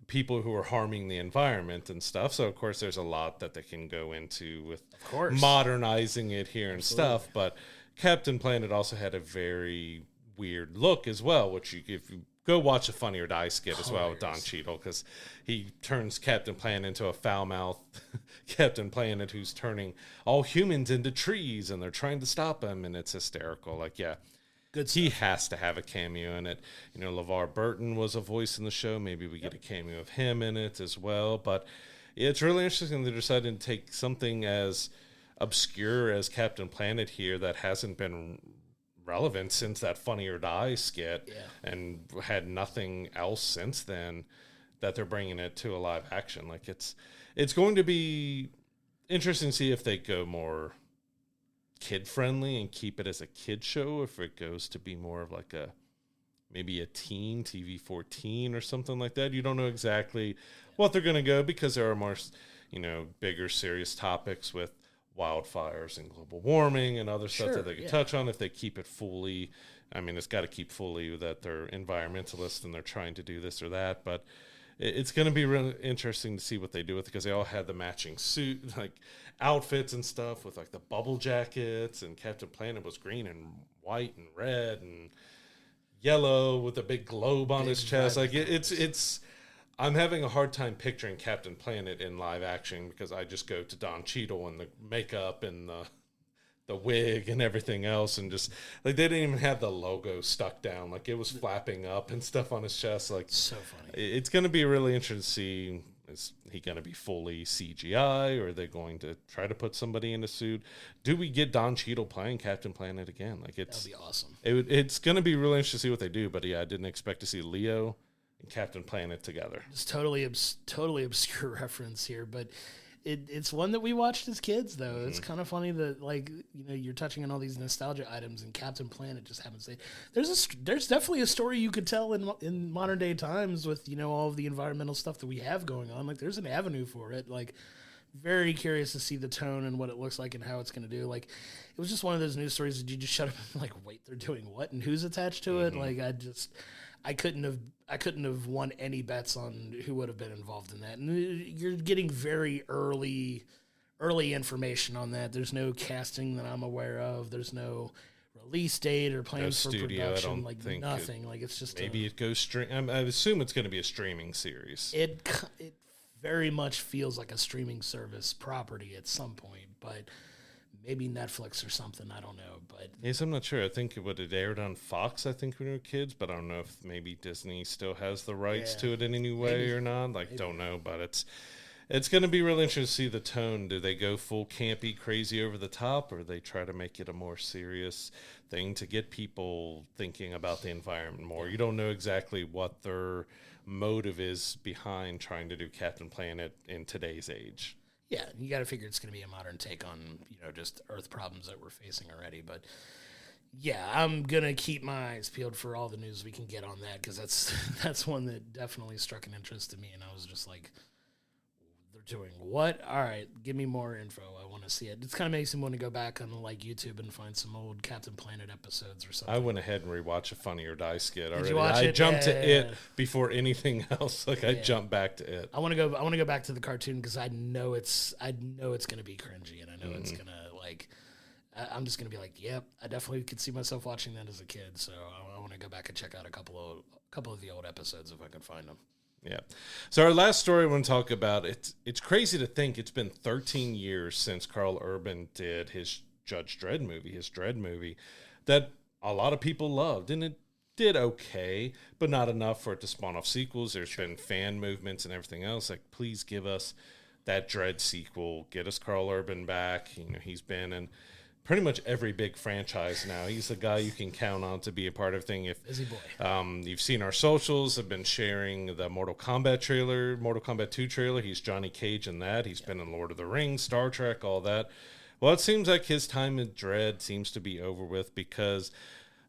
people who are harming the environment and stuff. So of course there's a lot that they can go into with modernizing it here and stuff. But Captain Planet also had a very weird look as well, which if you go watch a Funny or Die skit as well with Don Cheadle, because he turns Captain Planet into a foul-mouthed Captain Planet who's turning all humans into trees, and they're trying to stop him, and it's hysterical. Like, yeah. Good stuff. He has to have a cameo in it. LeVar Burton was a voice in the show. Maybe we get a cameo of him in it as well. But it's really interesting they decided to take something as obscure as Captain Planet here that hasn't been relevant since that Funny or Die skit and had nothing else since then, that they're bringing it to a live action. Like it's going to be interesting to see if they go more kid friendly and keep it as a kid show, if it goes to be more of like maybe a teen TV 14 or something like that. You don't know exactly what they're going to go, because there are more bigger serious topics with wildfires and global warming and other stuff that they could touch on if they keep it fully. I mean, it's got to keep fully that they're environmentalists and they're trying to do this or that, but it's going to be really interesting to see what they do with it, because they all had the matching suit, like outfits and stuff with like the bubble jackets, and Captain Planet was green and white and red and yellow with a big globe on his chest. Like it's I'm having a hard time picturing Captain Planet in live action, because I just go to Don Cheadle and the makeup and the wig and everything else, and just like they didn't even have the logo stuck down, like it was flapping up and stuff on his chest. Like, so funny. It's going to be really interesting to see, is he going to be fully CGI, or are they going to try to put somebody in a suit? Do we get Don Cheadle playing Captain Planet again? Like that'd be awesome. It's going to be really interesting to see what they do. But yeah, I didn't expect to see Leo and Captain Planet together. It's totally obscure reference here, but it's one that we watched as kids, though. It's kind of funny that, like, you're touching on all these nostalgia items, and Captain Planet just happens to. There's definitely a story you could tell in modern day times with all of the environmental stuff that we have going on. Like, there's an avenue for it. Like, very curious to see the tone and what it looks like and how it's going to do. Like, it was just one of those news stories that you just shut up and like, wait, they're doing what and who's attached to it? Like, I couldn't have won any bets on who would have been involved in that. And you're getting very early information on that. There's no casting that I'm aware of. There's no release date or plans for production. I don't think nothing. It's just maybe it goes stream. I assume it's going to be a streaming series. It very much feels like a streaming service property at some point, but maybe Netflix or something. I don't know. But yes, I'm not sure. I think it aired on Fox, I think, when we were kids, but I don't know if maybe Disney still has the rights to it in any way or not. Like, don't know, but It's going to be really interesting to see the tone. Do they go full campy, crazy over the top, or they try to make it a more serious thing to get people thinking about the environment more? You don't know exactly what their motive is behind trying to do Captain Planet in today's age. Yeah, you got to figure it's going to be a modern take on, just Earth problems that we're facing already. But yeah, I'm going to keep my eyes peeled for all the news we can get on that, because that's one that definitely struck an interest in me. And I was just like, they're doing what? All right, give me more info. I want to see it. It kind of makes me want to go back on like YouTube and find some old Captain Planet episodes or something. I went ahead and rewatched a Funny or Die skit already. Did you watch I it? jumped to it before anything else. I jumped back to it. I want to go back to the cartoon because I know it's going to be cringy, and I know it's going to like. I'm just going to be like, yep, I definitely could see myself watching that as a kid. So I want to go back and check out a couple of the old episodes if I can find them. Yeah. So our last story I want to talk about, it's crazy to think it's been 13 years since Carl Urban did his Judge Dredd movie, that a lot of people loved, and it did okay, but not enough for it to spawn off sequels. There's been fan movements and everything else. Like, please give us that Dredd sequel. Get us Carl Urban back. He's been in pretty much every big franchise now. He's the guy you can count on to be a part of thing. If Busy boy. You've seen our socials have been sharing the Mortal Kombat 2 trailer. He's Johnny Cage in that. He's been in Lord of the Rings, Star Trek, all that. Well, it seems like his time in Dredd seems to be over with, because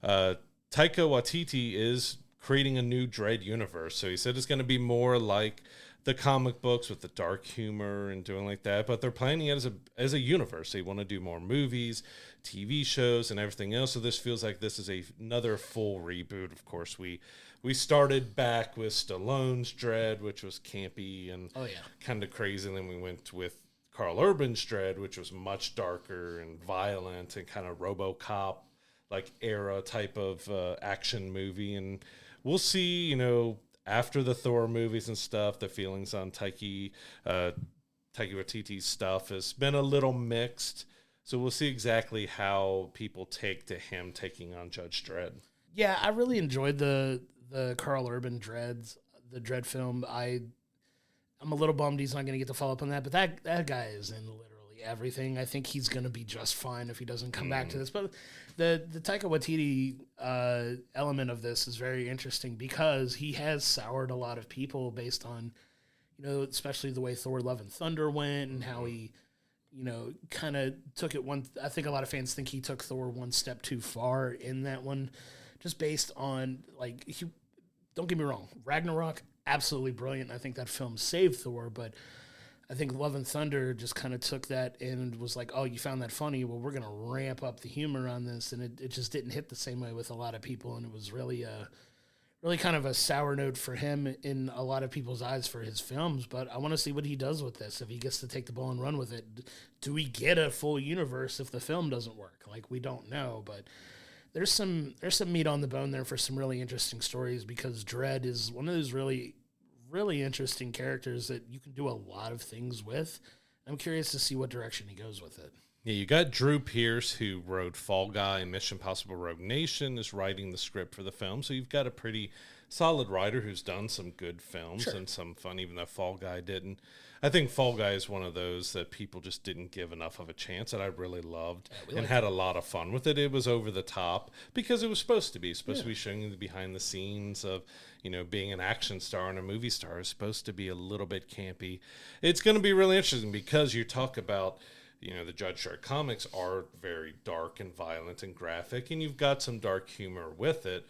Taika Waititi is creating a new Dredd universe. So he said it's going to be more like the comic books with the dark humor and doing like that, but they're planning it as a universe. They want to do more movies, TV shows, and everything else. So this feels like this is another full reboot. Of course, we started back with Stallone's Dredd, which was campy and kind of crazy, and then we went with Carl Urban's Dredd, which was much darker and violent and kind of RoboCop like era type of action movie. And we'll see, after the Thor movies and stuff, the feelings on Taika Waititi's stuff has been a little mixed. So we'll see exactly how people take to him taking on Judge Dredd. Yeah, I really enjoyed the Carl Urban the Dredd film. I'm a little bummed he's not going to get to follow up on that, but that guy is in literally everything. I think he's going to be just fine if he doesn't come back to this. But the Taika Waititi element of this is very interesting, because he has soured a lot of people based on, especially the way Thor: Love and Thunder went, and how he, kind of took it I think a lot of fans think he took Thor one step too far in that one, just based on don't get me wrong, Ragnarok, absolutely brilliant. I think that film saved Thor, but I think Love and Thunder just kind of took that and was like, oh, you found that funny? Well, we're going to ramp up the humor on this. And it just didn't hit the same way with a lot of people. And it was really kind of a sour note for him in a lot of people's eyes for his films. But I want to see what he does with this. If he gets to take the ball and run with it, do we get a full universe if the film doesn't work? Like, we don't know. But there's some meat on the bone there for some really interesting stories, because Dredd is one of those really interesting characters that you can do a lot of things with. I'm curious to see what direction he goes with it. Yeah, you got Drew Pearce, who wrote Fall Guy and Mission Impossible Rogue Nation, is writing the script for the film. So you've got a pretty solid writer who's done some good films and some fun, even though Fall Guy didn't. I think Fall Guy is one of those that people just didn't give enough of a chance, that I really loved and had a lot of fun with it. It was over the top because it was supposed to be. To be showing you the behind the scenes of, being an action star and a movie star. Is supposed to be a little bit campy. It's going to be really interesting, because you talk about, the Judge Dredd comics are very dark and violent and graphic, and you've got some dark humor with it.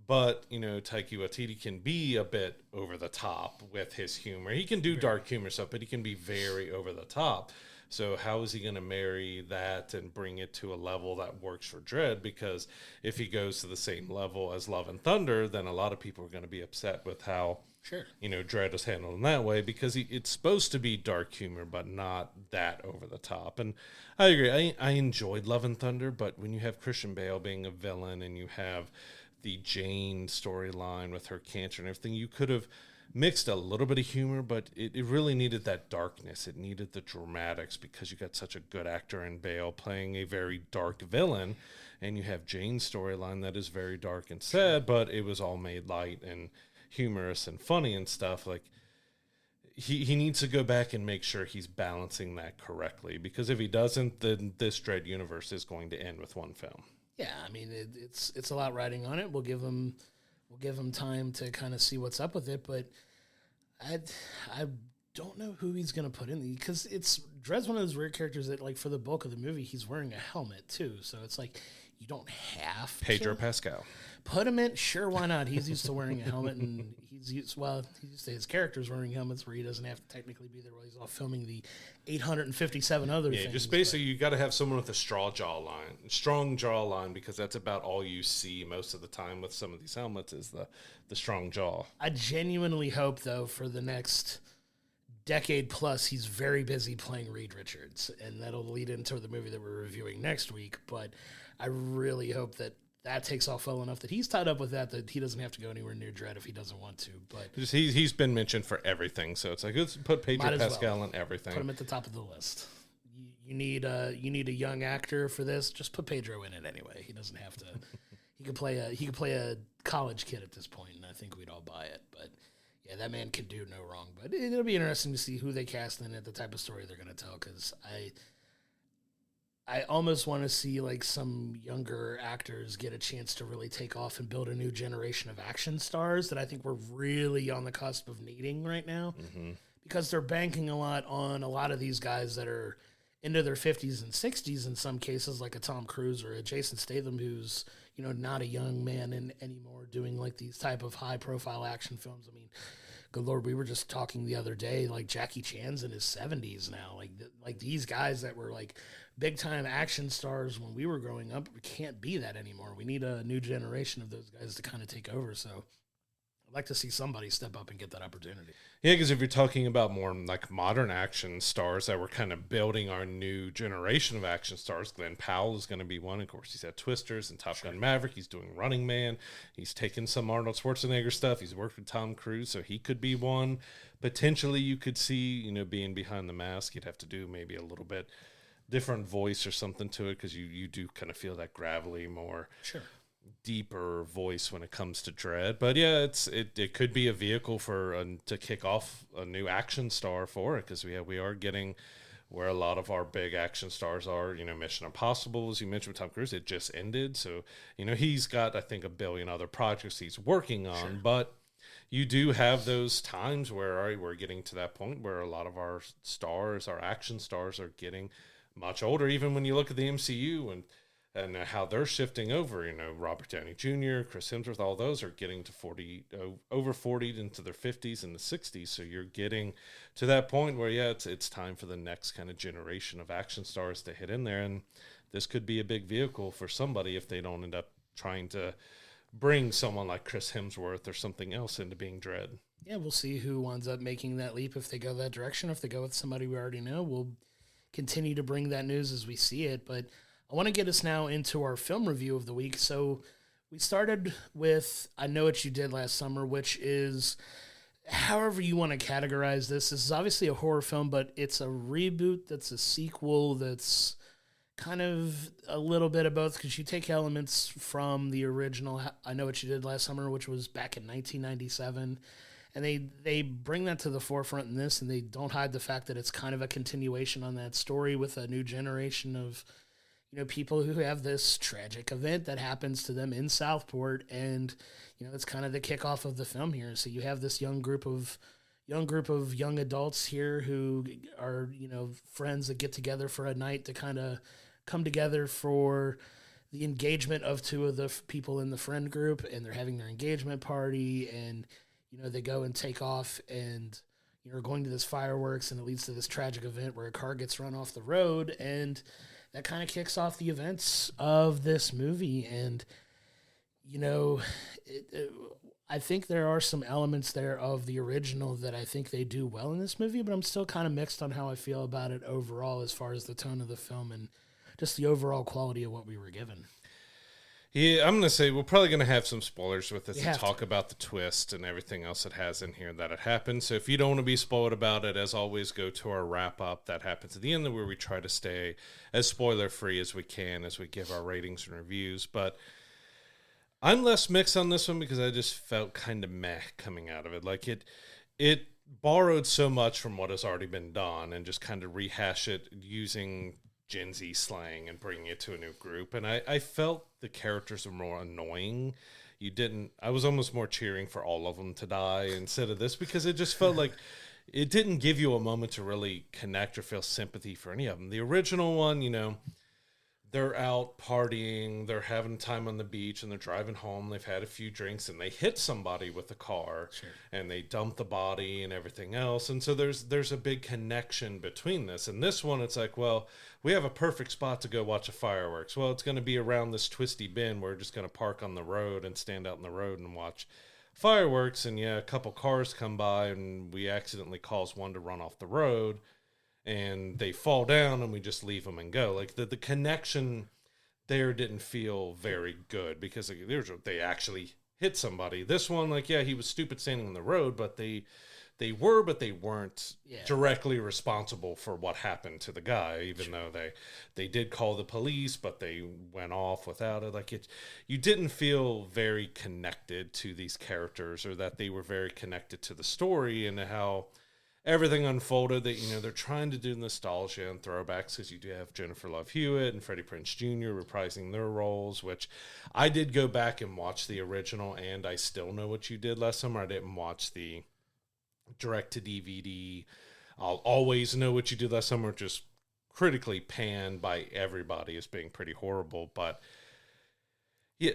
But, Taika Waititi can be a bit over the top with his humor. He can do dark humor stuff, but he can be very over the top. So how is he going to marry that and bring it to a level that works for Dredd? Because if he goes to the same level as Love and Thunder, then a lot of people are going to be upset with how, Dredd is handled in that way, because it's supposed to be dark humor, but not that over the top. And I agree. I enjoyed Love and Thunder, but when you have Christian Bale being a villain and you have the Jane storyline with her cancer and everything, you could have mixed a little bit of humor, but it really needed that darkness. It needed the dramatics, because you got such a good actor in Bale playing a very dark villain, and you have Jane's storyline that is very dark and sad, but it was all made light and humorous and funny and stuff. Like, he needs to go back and make sure he's balancing that correctly, because if he doesn't, then this Dredd universe is going to end with one film. Yeah, I mean it's a lot riding on it. We'll give him time to kind of see what's up with it, but I don't know who he's going to put in, because Dredd's one of those weird characters that, like, for the bulk of the movie, he's wearing a helmet too. So it's like, you don't have Pedro Pascal. Put him in, sure, why not? He's used to wearing a helmet, and he's used to his characters wearing helmets where he doesn't have to technically be there while he's off filming the 857 other things. Just basically, you got to have someone with a strong jawline, because that's about all you see most of the time with some of these helmets is the strong jaw. I genuinely hope, though, for the next decade plus, he's very busy playing Reed Richards, and that'll lead into the movie that we're reviewing next week. But I really hope that takes off well enough that he's tied up with that he doesn't have to go anywhere near Dredd if he doesn't want to. But he's been mentioned for everything, so it's like, let's put Pedro Pascal in everything. Put him at the top of the list. You need a young actor for this. Just put Pedro in it anyway. He doesn't have to. He could play a college kid at this point, and I think we'd all buy it. But yeah, that man could do no wrong. But it'll be interesting to see who they cast in it, the type of story they're going to tell, because I almost want to see, like, some younger actors get a chance to really take off and build a new generation of action stars that I think we're really on the cusp of needing right now, because they're banking a lot on a lot of these guys that are into their 50s and 60s in some cases, like a Tom Cruise or a Jason Statham, who's, not a young man anymore, doing, like, these type of high-profile action films. I mean, good Lord, we were just talking the other day, like, Jackie Chan's in his 70s now. Like these guys that were, like, big-time action stars when we were growing up, we can't be that anymore. We need a new generation of those guys to kind of take over. So I'd like to see somebody step up and get that opportunity. Yeah, because if you're talking about more, like, modern action stars that we're kind of building our new generation of action stars, Glenn Powell is going to be one. Of course, he's had Twisters and Top Gun Maverick. He's doing Running Man. He's taken some Arnold Schwarzenegger stuff. He's worked with Tom Cruise, so he could be one. Potentially, you could see, being behind the mask, you'd have to do maybe a little bit different voice or something to it, because you do kind of feel that gravelly, more deeper voice when it comes to Dredd. But yeah, it could be a vehicle for to kick off a new action star for it, because we are getting where a lot of our big action stars are. Mission Impossible, as you mentioned with Tom Cruise, it just ended, so he's got, I think, 1 billion other projects he's working on. But you do have those times where we're getting to that point where a lot of our stars, our action stars, are getting much older. Even when you look at the MCU and how they're shifting over, Robert Downey Jr., Chris Hemsworth, all those are getting to over 40 into their 50s and the 60s. So you're getting to that point where, it's time for the next kind of generation of action stars to hit in there. And this could be a big vehicle for somebody if they don't end up trying to bring someone like Chris Hemsworth or something else into being Dredd. Yeah, we'll see who winds up making that leap if they go that direction. If they go with somebody we already know, we'll continue to bring that news as we see it. But I want to get us now into our film review of the week. So we started with I Know What You Did Last Summer, which is, however you want to categorize this. This is obviously a horror film, but it's a reboot that's a sequel that's kind of a little bit of both, because you take elements from the original I Know What You Did Last Summer, which was back in 1997, and they bring that to the forefront in this, and they don't hide the fact that it's kind of a continuation on that story with a new generation of people who have this tragic event that happens to them in Southport, and it's kind of the kickoff of the film here. So you have this young group of young adults here who are friends that get together for a night to kind of come together for the engagement of two of the people in the friend group, and they're having their engagement party, and they go and take off and are going to this fireworks, and it leads to this tragic event where a car gets run off the road, and that kind of kicks off the events of this movie. And I think there are some elements there of the original that I think they do well in this movie, but I'm still kind of mixed on how I feel about it overall as far as the tone of the film and just the overall quality of what we were given. Yeah, I'm going to say we're probably going to have some spoilers with this and talk about the twist and everything else it has in here that it happens. So if you don't want to be spoiled about it, as always, go to our wrap-up that happens at the end, where we try to stay as spoiler-free as we can as we give our ratings and reviews. But I'm less mixed on this one because I just felt kind of meh coming out of it. Like borrowed so much from what has already been done and just kind of rehash it using Gen Z slang and bringing it to a new group. And I felt the characters were more annoying. I was almost more cheering for all of them to die instead of this, because it just felt like it didn't give you a moment to really connect or feel sympathy for any of them. The original one, they're out partying, they're having time on the beach, and they're driving home. They've had a few drinks, and they hit somebody with a car, Sure. and they dump the body and everything else. And so there's a big connection between this. And this one, it's like, well, we have a perfect spot to go watch a fireworks. Well, it's going to be around this twisty bend. We're just going to park on the road and stand out in the road and watch fireworks. And yeah, a couple cars come by, and we accidentally cause one to run off the road, and they fall down, and we just leave them and go. Like the connection there didn't feel very good, because they actually hit somebody. This one, like, yeah, he was stupid standing in the road, but they weren't directly responsible for what happened to the guy, even though they did call the police, but they went off without it. Like, you didn't feel very connected to these characters, or that they were very connected to the story and how everything unfolded. That they're trying to do nostalgia and throwbacks, because you do have Jennifer Love Hewitt and Freddie Prinze Jr. reprising their roles, which I did go back and watch the original, and I Still Know What You Did last summer. I didn't watch the direct to DVD I'll Always Know What You Did last summer, just critically panned by everybody as being pretty horrible. But yeah,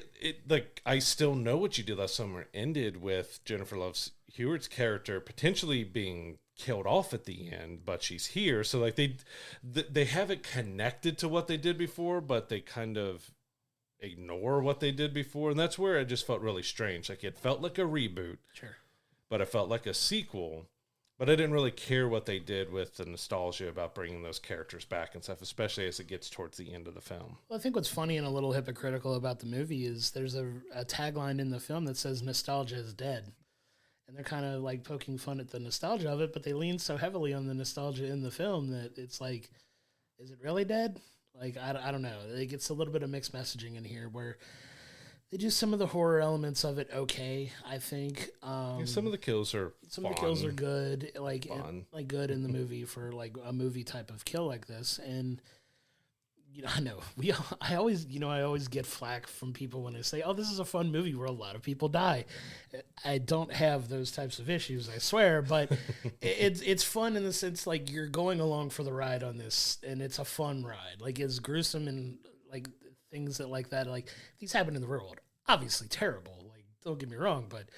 I Still Know What You Did last summer ended with Jennifer Love Hewitt's character potentially being killed off at the end, but she's here. So like they haven't connected to what they did before, but they kind of ignore what they did before. And that's where it just felt really strange. Like, it felt like a reboot. Sure. But it felt like a sequel. But I didn't really care what they did with the nostalgia about bringing those characters back and stuff, especially as it gets towards the end of the film. Well, I think what's funny and a little hypocritical about the movie is there's a tagline in the film that says nostalgia is dead. And they're kind of like poking fun at the nostalgia of it, but they lean so heavily on the nostalgia in the film that it's like, is it really dead? Like, I don't know. Like, it's a little bit of mixed messaging in here where they do some of the horror elements of it okay, I think. Some of the kills are Some of the kills are good, like good in the movie for like a movie type of kill like this. And I know I always get flack from people when I say, "Oh, this is a fun movie where a lot of people die." I don't have those types of issues, I swear, but it's fun in the sense like you're going along for the ride on this, and it's a fun ride. Like, it's gruesome and like things like that. Like, these happen in the real world, obviously terrible. Like, don't get me wrong, but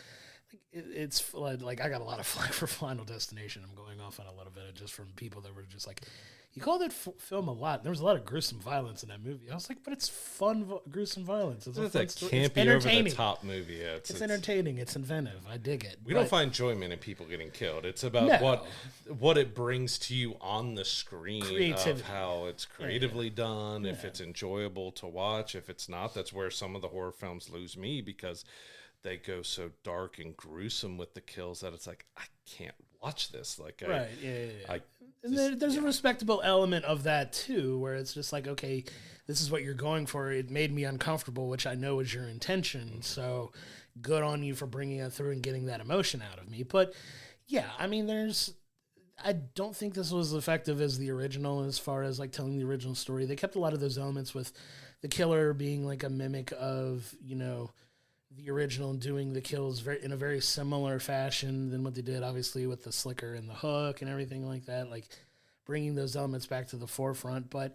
it's like I got a lot of flack for Final Destination. I'm going off on a little bit just from people that were just like, you called that film a lot. There was a lot of gruesome violence in that movie. I was like, but it's fun, gruesome violence. It's a fun campy, over-the-top movie. Yeah, it's entertaining. It's inventive. I dig it. We don't find enjoyment in people getting killed. It's about what it brings to you on the screen, creativity, of how it's creatively done, if it's enjoyable to watch. If it's not, that's where some of the horror films lose me, because they go so dark and gruesome with the kills that it's like, I can't watch this. Like, there's a respectable element of that too, where it's just like, okay, this is what you're going for. It made me uncomfortable, which I know is your intention. So good on you for bringing it through and getting that emotion out of me. But yeah, I mean, I don't think this was effective as the original, as far as like telling the original story. They kept a lot of those elements with the killer being like a mimic of, the original, and doing the kills in a very similar fashion than what they did, obviously, with the slicker and the hook and everything like that, like bringing those elements back to the forefront. But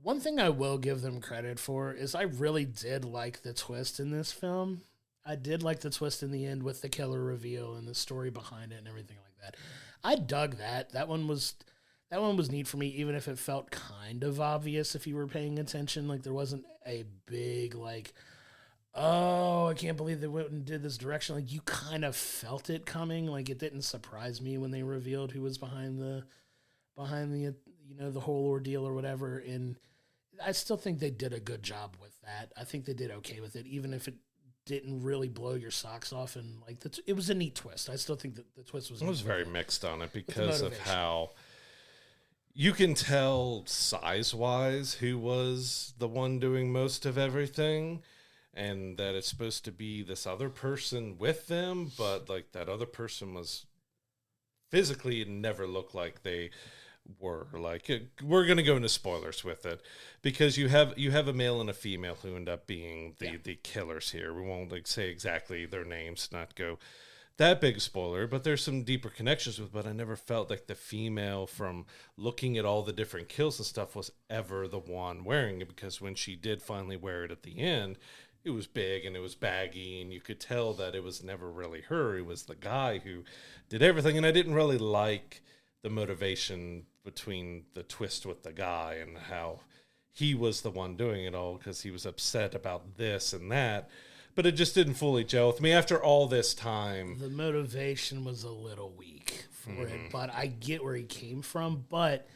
one thing I will give them credit for is I really did like the twist in this film. I did like the twist in the end with the killer reveal and the story behind it and everything like that. I dug that. That one was neat for me, even if it felt kind of obvious if you were paying attention. Like, there wasn't a big, like, oh, I can't believe they went and did this direction. Like, you kind of felt it coming. Like, it didn't surprise me when they revealed who was behind the the whole ordeal or whatever. And I still think they did a good job with that. I think they did okay with it, even if it didn't really blow your socks off. And like, it was a neat twist. I still think that the twist was. I was very mixed on it because of how you can tell size-wise who was the one doing most of everything. And that it's supposed to be this other person with them, but like that other person was physically it never looked like they were. Like, we're going to go into spoilers with it, because you have a male and a female who end up being the killers here. We won't like say exactly their names, not go that big spoiler, but there's some deeper connections with. But I never felt like the female, from looking at all the different kills and stuff, was ever the one wearing it, because when she did finally wear it at the end, it was big and it was baggy, and you could tell that it was never really her. It was the guy who did everything. And I didn't really like the motivation between the twist with the guy and how he was the one doing it all, because he was upset about this and that. But it just didn't fully gel with me after all this time. The motivation was a little weak for it, but I get where he came from. But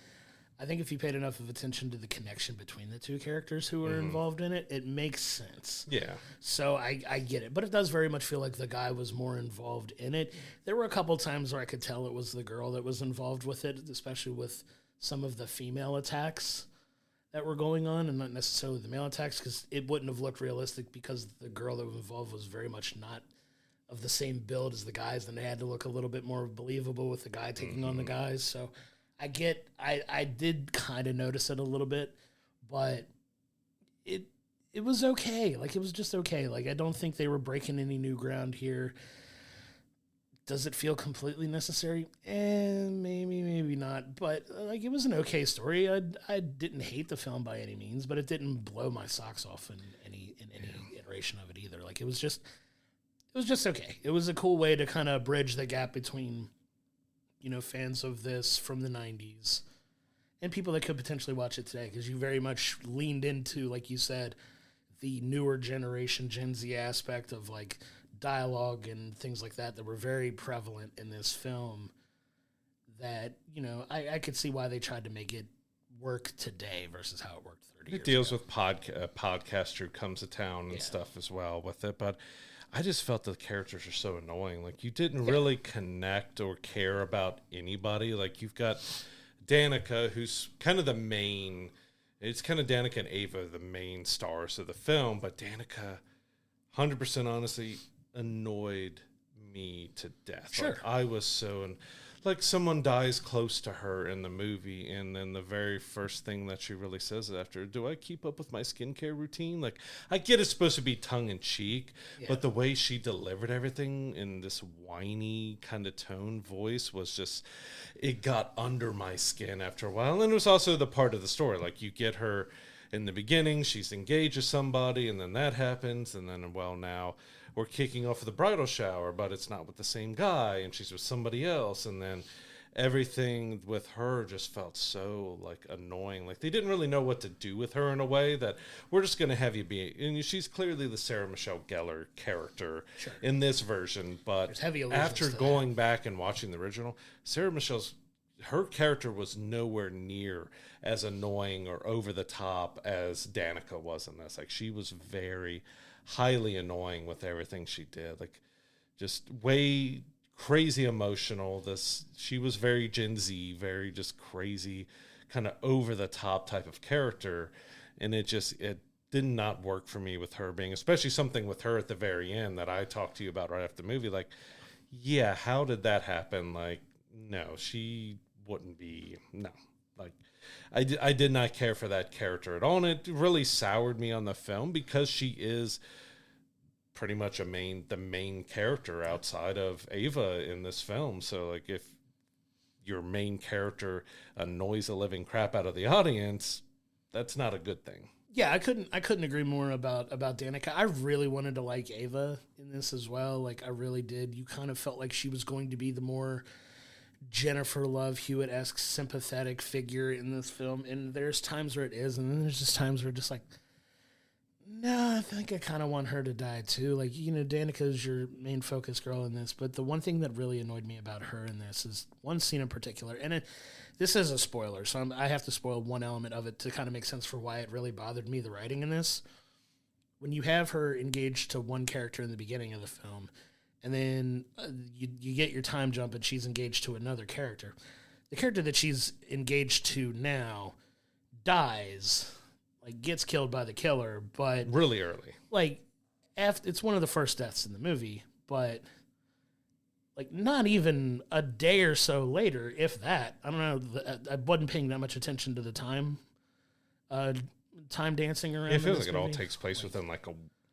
I think if you paid enough of attention to the connection between the two characters who were involved in it, it makes sense. Yeah. So I get it. But it does very much feel like the guy was more involved in it. There were a couple times where I could tell it was the girl that was involved with it, especially with some of the female attacks that were going on, and not necessarily the male attacks, because it wouldn't have looked realistic, because the girl that was involved was very much not of the same build as the guys, and they had to look a little bit more believable with the guy taking on the guys. So I did kind of notice it a little bit, but it was okay. Like, it was just okay. Like, I don't think they were breaking any new ground here. Does it feel completely necessary? Maybe not. But like, it was an okay story. I didn't hate the film by any means, but it didn't blow my socks off in any iteration of it either. Like, it was just okay. It was a cool way to kind of bridge the gap between, fans of this from the 90s and people that could potentially watch it today, because you very much leaned into, like you said, the newer generation Gen Z aspect of like dialogue and things like that were very prevalent in this film, that, I could see why they tried to make it work today versus how it worked 30 years ago. It deals with podcaster who comes to town and stuff as well with it, but I just felt the characters are so annoying. Like, you didn't really connect or care about anybody. Like, you've got Danica, who's kind of the main, it's kind of Danica and Ava, the main stars of the film, but Danica, 100% honestly, annoyed me to death. Sure. Like, I was so, like, someone dies close to her in the movie, and then the very first thing that she really says after, do I keep up with my skincare routine? Like, I get it's supposed to be tongue-in-cheek, but the way she delivered everything in this whiny kind of tone voice was just, it got under my skin after a while. And it was also the part of the story. Like, you get her in the beginning, she's engaged with somebody, and then that happens, and then, well, now we're kicking off the bridal shower, but it's not with the same guy, and she's with somebody else. And then everything with her just felt so, like, annoying. Like, they didn't really know what to do with her in a way that we're just going to have you be. And she's clearly the Sarah Michelle Gellar character in this version. But after going back and watching the original, Sarah Michelle's, her character was nowhere near as annoying or over the top as Danica was in this. Like, she was very highly annoying with everything she did, like, just way crazy emotional. She was very Gen Z, very just crazy, kind of over the top type of character, and it did not work for me with her being, especially something with her at the very end that I talked to you about right after the movie. Like, yeah, how did that happen? Like, no, she wouldn't be, no. Like, I did not care for that character at all, and it really soured me on the film, because she is pretty much the main character outside of Ava in this film. So, like, if your main character annoys the living crap out of the audience, that's not a good thing. Yeah, I couldn't agree more about Danica. I really wanted to like Ava in this as well. Like, I really did. You kind of felt like she was going to be the more Jennifer Love Hewitt-esque sympathetic figure in this film, and there's times where it is, and then there's just times where just like, no, I think I kind of want her to die too. Like, Danica's your main focus girl in this, but the one thing that really annoyed me about her in this is one scene in particular, and this is a spoiler, so I have to spoil one element of it to kind of make sense for why it really bothered me, the writing in this. When you have her engaged to one character in the beginning of the film, and then you get your time jump and she's engaged to another character. The character that she's engaged to now dies, like, gets killed by the killer, but really early. Like, it's one of the first deaths in the movie, but like not even a day or so later, if that. I don't know. I wasn't paying that much attention to the time dancing around. It feels like it all takes place within like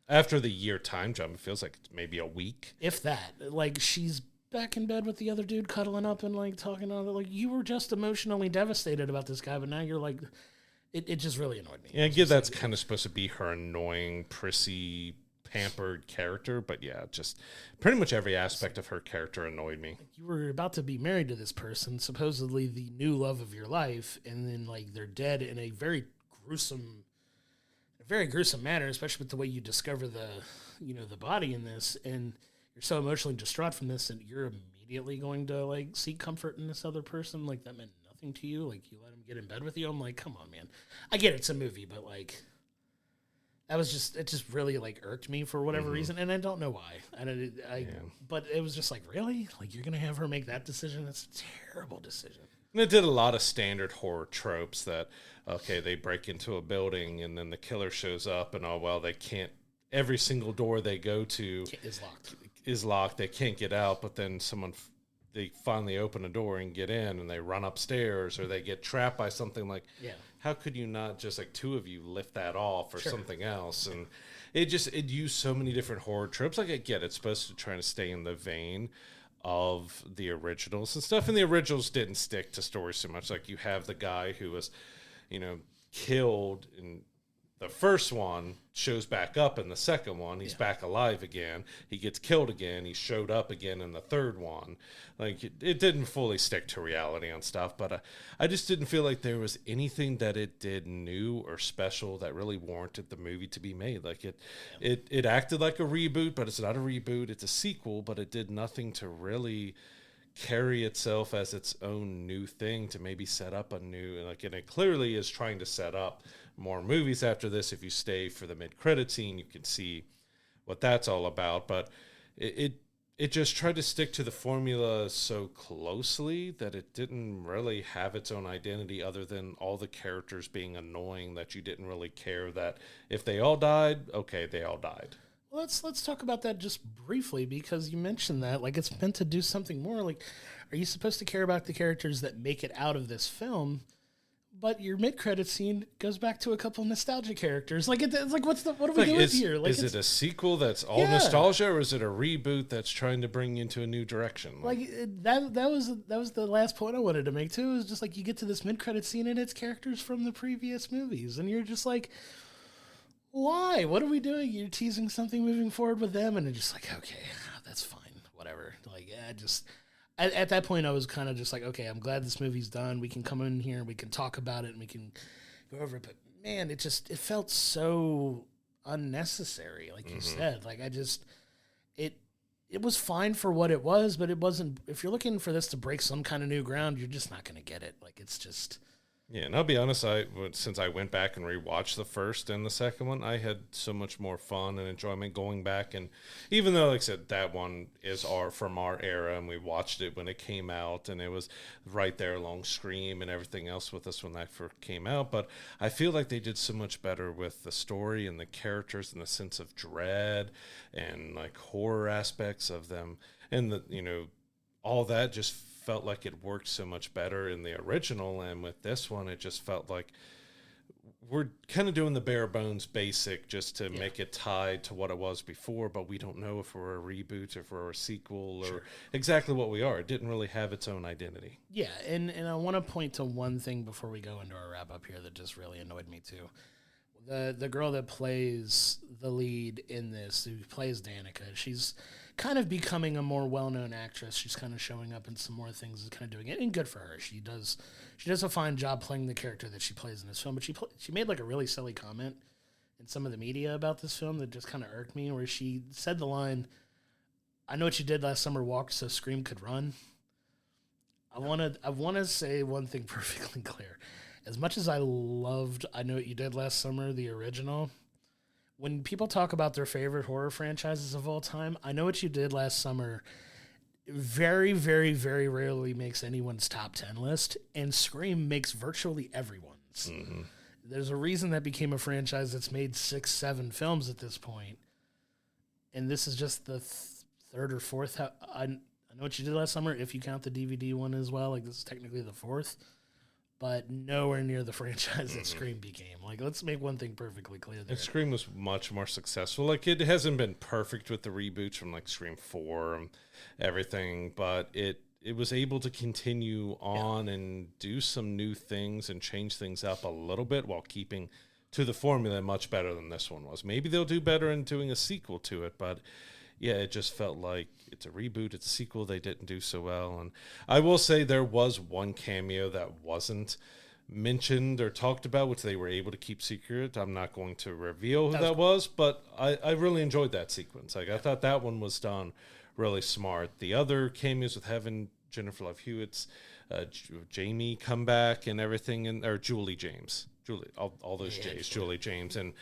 after the year time jump. It feels like it's maybe a week, if that. Like she's back in bed with the other dude, cuddling up and like talking on it. Like you were just emotionally devastated about this guy, but now you're like, it just really annoyed me. Yeah, I get that's kind of supposed to be her annoying, prissy, pampered character, but yeah, just pretty much every aspect of her character annoyed me. Like you were about to be married to this person, supposedly the new love of your life, and then like they're dead in a very gruesome manner, especially with the way you discover the body in this, and you're so emotionally distraught from this, and you're immediately going to like seek comfort in this other person. Like that meant nothing to you. Like you let him get in bed with you. I'm like, come on, man. I get it's a movie, but like it just really like irked me for whatever reason, and I don't know why. But it was just like, really, like you're gonna have her make that decision? That's a terrible decision. And it did a lot of standard horror tropes that, okay, they break into a building and then the killer shows up and, oh, well, they can't, every single door they go to is locked. They can't get out, but then they finally open a door and get in and they run upstairs or they get trapped by something like, how could you not just like two of you lift that off or something else? And it used so many different horror tropes. Like I get it's supposed to try to stay in the vein of the originals and stuff, and the originals didn't stick to stories so much. Like you have the guy who was, killed in the first one, shows back up in the second one. He's back alive again. He gets killed again. He showed up again in the third one. Like it didn't fully stick to reality on stuff, but I just didn't feel like there was anything that it did new or special that really warranted the movie to be made. Like it acted like a reboot, but it's not a reboot. It's a sequel, but it did nothing to really carry itself as its own new thing to maybe set up a new, and it clearly is trying to set up more movies after this. If you stay for the mid-credit scene, you can see what that's all about, but it just tried to stick to the formula so closely that it didn't really have its own identity other than all the characters being annoying, that you didn't really care that if they all died, okay, they all died. Well, let's talk about that just briefly, because you mentioned that like it's meant to do something more. Like, are you supposed to care about the characters that make it out of this film? But your mid-credit scene goes back to a couple nostalgia characters. Like it's like what are we doing here? Like, is it a sequel that's all nostalgia, or is it a reboot that's trying to bring you into a new direction? That was the last point I wanted to make too. It was just like you get to this mid-credit scene and it's characters from the previous movies, and you're just like, why? What are we doing? You're teasing something moving forward with them, and it's just like, okay, that's fine, whatever. Like, at that point, I was kind of just like, okay, I'm glad this movie's done. We can come in here and we can talk about it and we can go over it. But man, it felt so unnecessary, like you said. Like it was fine for what it was, but it wasn't. If you're looking for this to break some kind of new ground, you're just not going to get it. Like it's just. Yeah, and I'll be honest, since I went back and rewatched the first and the second one, I had so much more fun and enjoyment going back. And even though, like I said, that one is from our era, and we watched it when it came out, and it was right there along Scream and everything else with us when that first came out. But I feel like they did so much better with the story and the characters and the sense of dread and like horror aspects of them, and all that just felt like it worked so much better in the original, and with this one it just felt like we're kind of doing the bare bones basic just to make it tied to what it was before, but we don't know if we're a reboot or if we're a sequel or exactly what we are. It didn't really have its own identity. Yeah, and I want to point to one thing before we go into our wrap up here that just really annoyed me too. The girl that plays the lead in this, who plays Danica, she's kind of becoming a more well-known actress. She's kind of showing up in some more things and kind of doing it, and good for her. She does a fine job playing the character that she plays in this film, but she made like a really silly comment in some of the media about this film that just kind of irked me, where she said the line, "I know what you did last summer, walked so Scream could run." I want to say one thing perfectly clear. As much as I loved I Know What You Did Last Summer, the original, when people talk about their favorite horror franchises of all time, I Know What You Did Last Summer very, very, very rarely makes anyone's top 10 list, and Scream makes virtually everyone's. Mm-hmm. There's a reason that became a franchise that's made 6-7 films at this point, and this is just the third or fourth. I I Know What You Did Last Summer, if you count the DVD one as well. Like, this is technically the fourth, but nowhere near the franchise that Scream became. Like, let's make one thing perfectly clear there. And Scream was much more successful. Like, it hasn't been perfect with the reboots from, like, Scream 4 and everything, but it was able to continue on and do some new things and change things up a little bit while keeping to the formula much better than this one was. Maybe they'll do better in doing a sequel to it, but yeah, it just felt like it's a reboot, it's a sequel, they didn't do so well. And I will say there was one cameo that wasn't mentioned or talked about, which they were able to keep secret. I'm not going to reveal who that was, but I really enjoyed that sequence. Like, I thought that one was done really smart. The other cameos with having Jennifer Love Hewitt's Jamie come back and everything, or Julie James. All those J's, Julie James, and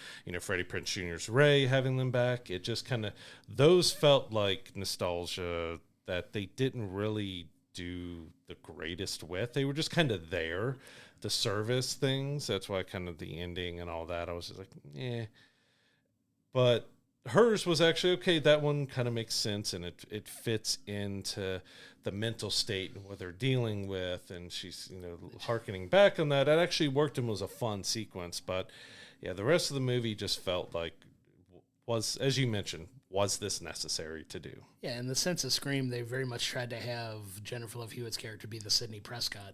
Freddie Prinze Jr.'s Ray, having them back. It just kind of, those felt like nostalgia that they didn't really do the greatest with. They were just kind of there to service things. That's why kind of the ending and all that, I was just like, eh. But hers was actually okay. That one kind of makes sense, and it fits into the mental state and what they're dealing with, and she's harkening back on that. It actually worked and was a fun sequence. But yeah, the rest of the movie just felt like, was, as you mentioned, was this necessary to do? Yeah, in the sense of Scream, they very much tried to have Jennifer Love Hewitt's character be the Sidney Prescott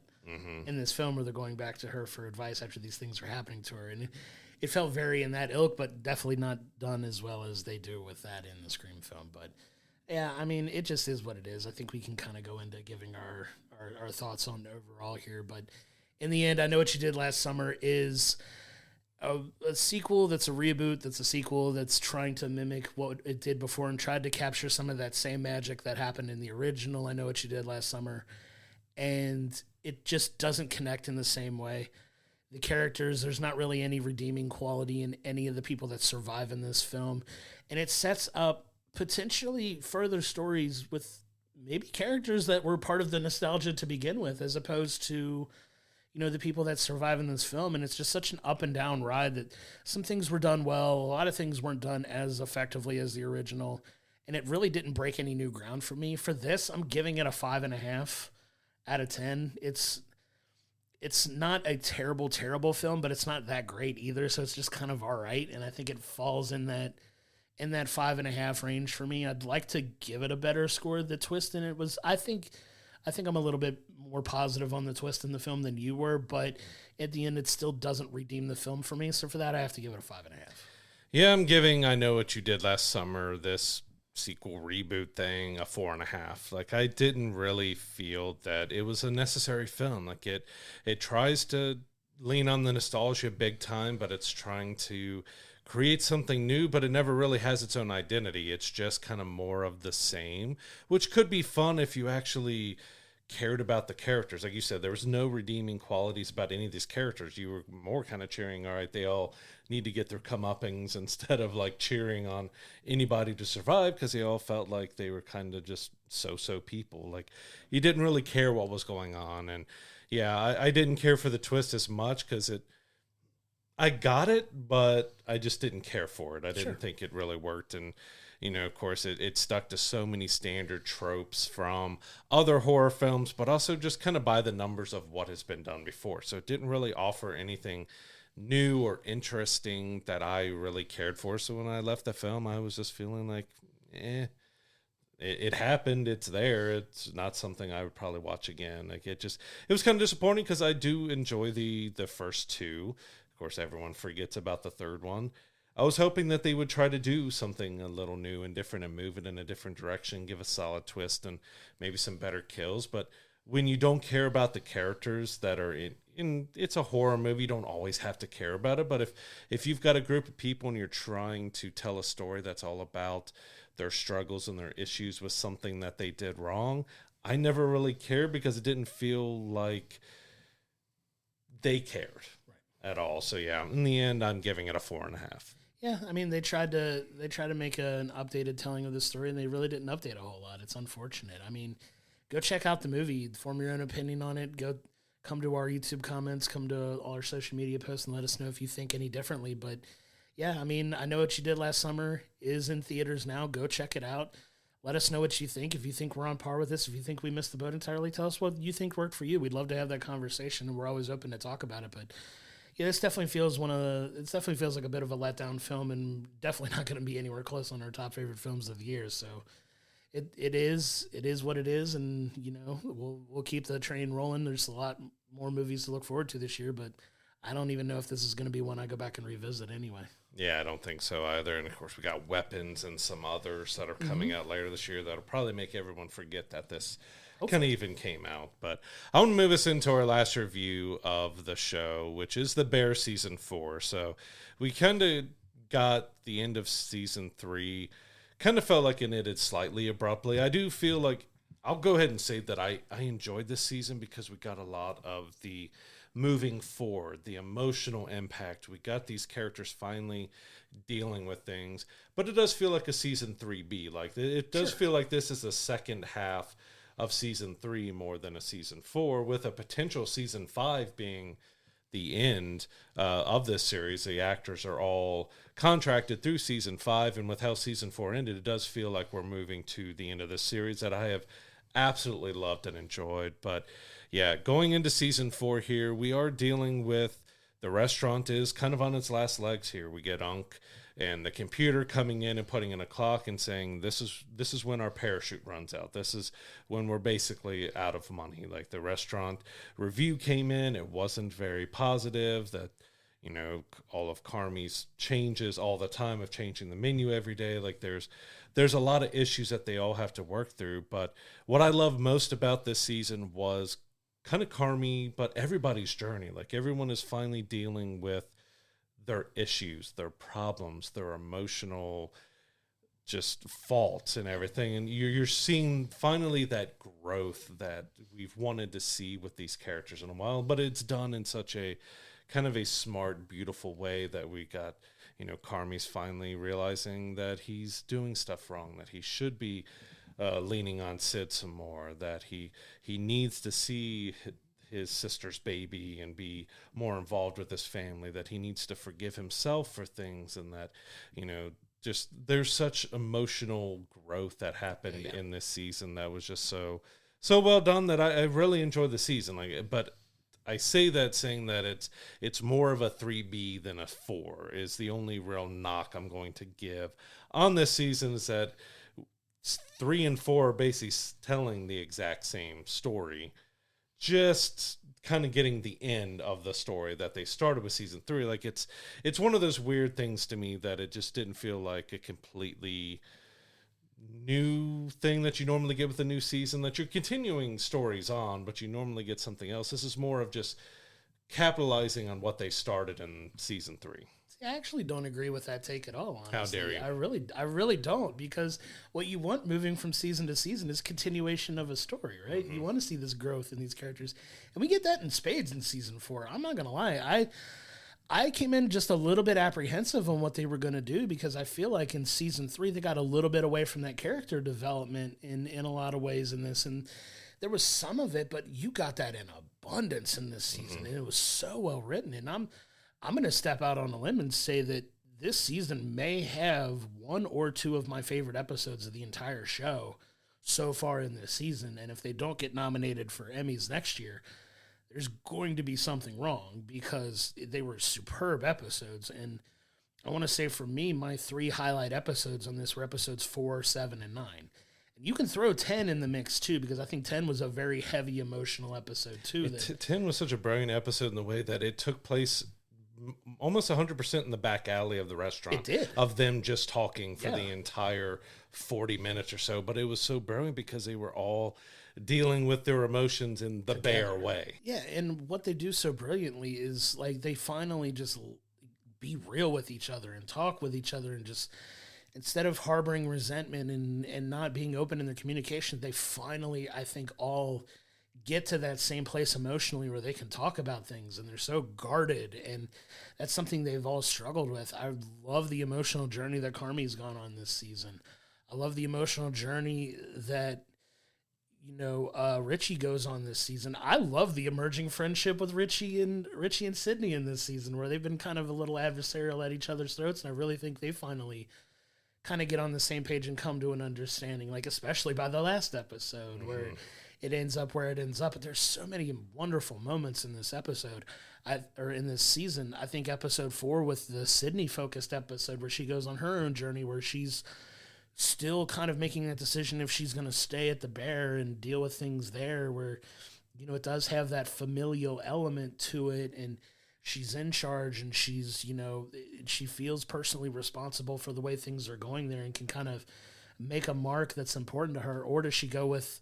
in this film, where they're going back to her for advice after these things are happening to her, and it felt very in that ilk, but definitely not done as well as they do with that in the Scream film. But yeah, I mean, it just is what it is. I think we can kind of go into giving our thoughts on overall here. But in the end, I Know What You Did Last Summer is a sequel that's a reboot, that's a sequel that's trying to mimic what it did before and tried to capture some of that same magic that happened in the original I Know What You Did Last Summer. And it just doesn't connect in the same way. The characters, there's not really any redeeming quality in any of the people that survive in this film. And it sets up potentially further stories with maybe characters that were part of the nostalgia to begin with, as opposed to, the people that survive in this film. And it's just such an up and down ride that some things were done well. A lot of things weren't done as effectively as the original. And it really didn't break any new ground for me. For this, I'm giving it a 5.5 out of 10. It's not a terrible, terrible film, but it's not that great either. So it's just kind of all right. And I think it falls in that 5.5 range for me. I'd like to give it a better score. The twist in it was, I think I'm a little bit more positive on the twist in the film than you were, but at the end, it still doesn't redeem the film for me. So for that, I have to give it a 5.5. Yeah, I'm giving I Know What You Did Last Summer, this sequel reboot thing, a 4.5. Like, I didn't really feel that it was a necessary film. Like, it tries to lean on the nostalgia big time, but it's trying to create something new, but it never really has its own identity. It's just kind of more of the same, which could be fun if you actually cared about the characters. Like you said, there was no redeeming qualities about any of these characters. You were more kind of cheering, all right, they all need to get their comeuppings, instead of like cheering on anybody to survive, because they all felt like they were kind of just so people. Like, you didn't really care what was going on. And yeah, I didn't care for the twist as much, because I got it, but I just didn't care for it. I didn't think it really worked. And of course, it stuck to so many standard tropes from other horror films, but also just kind of by the numbers of what has been done before. So it didn't really offer anything new or interesting that I really cared for. So when I left the film, I was just feeling like, it happened. It's there. It's not something I would probably watch again. Like, it was kind of disappointing, because I do enjoy the first two. Of course, everyone forgets about the third one. I was hoping that they would try to do something a little new and different and move it in a different direction, give a solid twist and maybe some better kills. But when you don't care about the characters that are in it's a horror movie, you don't always have to care about it. But if you've got a group of people and you're trying to tell a story that's all about their struggles and their issues with something that they did wrong, I never really cared, because it didn't feel like they cared at all. So yeah, in the end, I'm giving it a 4.5. Yeah, I mean, they tried to make an updated telling of the story, and they really didn't update a whole lot. It's unfortunate. I mean, go check out the movie, form your own opinion on it. Come to our YouTube comments, come to all our social media posts, and let us know if you think any differently. But yeah, I mean, I Know What You Did Last Summer is in theaters now. Go check it out. Let us know what you think. If you think we're on par with this, if you think we missed the boat entirely, tell us what you think worked for you. We'd love to have that conversation, and we're always open to talk about it. But yeah, this definitely feels like a bit of a letdown film, and definitely not going to be anywhere close on our top favorite films of the year. So it is what it is, and we'll keep the train rolling. There's a lot more movies to look forward to this year, but I don't even know if this is going to be one I go back and revisit anyway. Yeah, I don't think so either. And of course, we got Weapons and some others that are coming out later this year that'll probably make everyone forget that this kind of even came out. But I want to move us into our last review of the show, which is The Bear Season 4. So we kind of got the end of Season 3, kind of felt like it ended slightly abruptly. I do feel like, I'll go ahead and say that I enjoyed this season because we got a lot of the moving forward, the emotional impact. We got these characters finally dealing with things, but it does feel like a season 3B. Like it does feel like this is the second half of season 3 more than a season 4, with a potential season 5 being the end of this series. The actors are all contracted through season 5, and with how season 4 ended, it does feel like we're moving to the end of this series that I have absolutely loved and enjoyed. But yeah, going into season 4 here, we are dealing with the restaurant is kind of on its last legs here. We get Unc and the computer coming in and putting in a clock and saying, this is when our parachute runs out. This is when we're basically out of money. Like, the restaurant review came in, it wasn't very positive, that all of Carmi's changes all the time of changing the menu every day. Like, there's a lot of issues that they all have to work through. But what I love most about this season was kind of Carmi, but everybody's journey. Like, everyone is finally dealing with their issues, their problems, their emotional just faults and everything. And you're seeing finally that growth that we've wanted to see with these characters in a while, but it's done in such a kind of a smart, beautiful way that we got, Carmi's finally realizing that he's doing stuff wrong, that he should be leaning on Sid some more, that he needs to see his sister's baby and be more involved with his family, that he needs to forgive himself for things, and that, just there's such emotional growth that happened in this season that was just so well done that I really enjoyed the season. But I say that saying that it's more of a 3B than a 4 is the only real knock I'm going to give on this season, is that 3 and 4 are basically telling the exact same story, just kind of getting the end of the story that they started with season 3. Like, it's one of those weird things to me that it just didn't feel like a completely new thing that you normally get with a new season, that you're continuing stories on, but you normally get something else. This is more of just capitalizing on what they started in season 3. I actually don't agree with that take at all, honestly. How dare you? I really don't, because what you want moving from season to season is continuation of a story, right? Mm-hmm. You want to see this growth in these characters, and we get that in spades in season 4. I'm not going to lie. I came in just a little bit apprehensive on what they were going to do, because I feel like in season 3, they got a little bit away from that character development in a lot of ways in this, and there was some of it, but you got that in abundance in this season, and it was so well written, and I'm going to step out on a limb and say that this season may have 1 or 2 of my favorite episodes of the entire show so far in this season. And if they don't get nominated for Emmys next year, there's going to be something wrong, because they were superb episodes. And I want to say, for me, my 3 highlight episodes on this were episodes 4, 7, and 9. And you can throw 10 in the mix too, because I think 10 was a very heavy emotional episode too. 10 was such a brilliant episode in the way that it took place almost 100% in the back alley of the restaurant. It did. Of them just talking for the entire 40 minutes or so. But it was so brilliant because they were all dealing with their emotions in the bear way. Yeah, and what they do so brilliantly is, like, they finally just be real with each other and talk with each other, and just, instead of harboring resentment and not being open in their communication, they finally, I think, all get to that same place emotionally where they can talk about things, and they're so guarded, and that's something they've all struggled with. I love the emotional journey that Carmi's gone on this season. I love the emotional journey that Richie goes on this season. I love the emerging friendship with Richie and Sydney in this season, where they've been kind of a little adversarial at each other's throats, and I really think they finally kind of get on the same page and come to an understanding, like especially by the last episode where it ends up where it ends up. But there's so many wonderful moments in this episode, or in this season. I think episode 4 with the Sydney focused episode where she goes on her own journey, where she's still kind of making that decision if she's going to stay at the Bear and deal with things there, where, you know, it does have that familial element to it, and she's in charge, and she's, you know, she feels personally responsible for the way things are going there and can kind of make a mark that's important to her. Or does she go with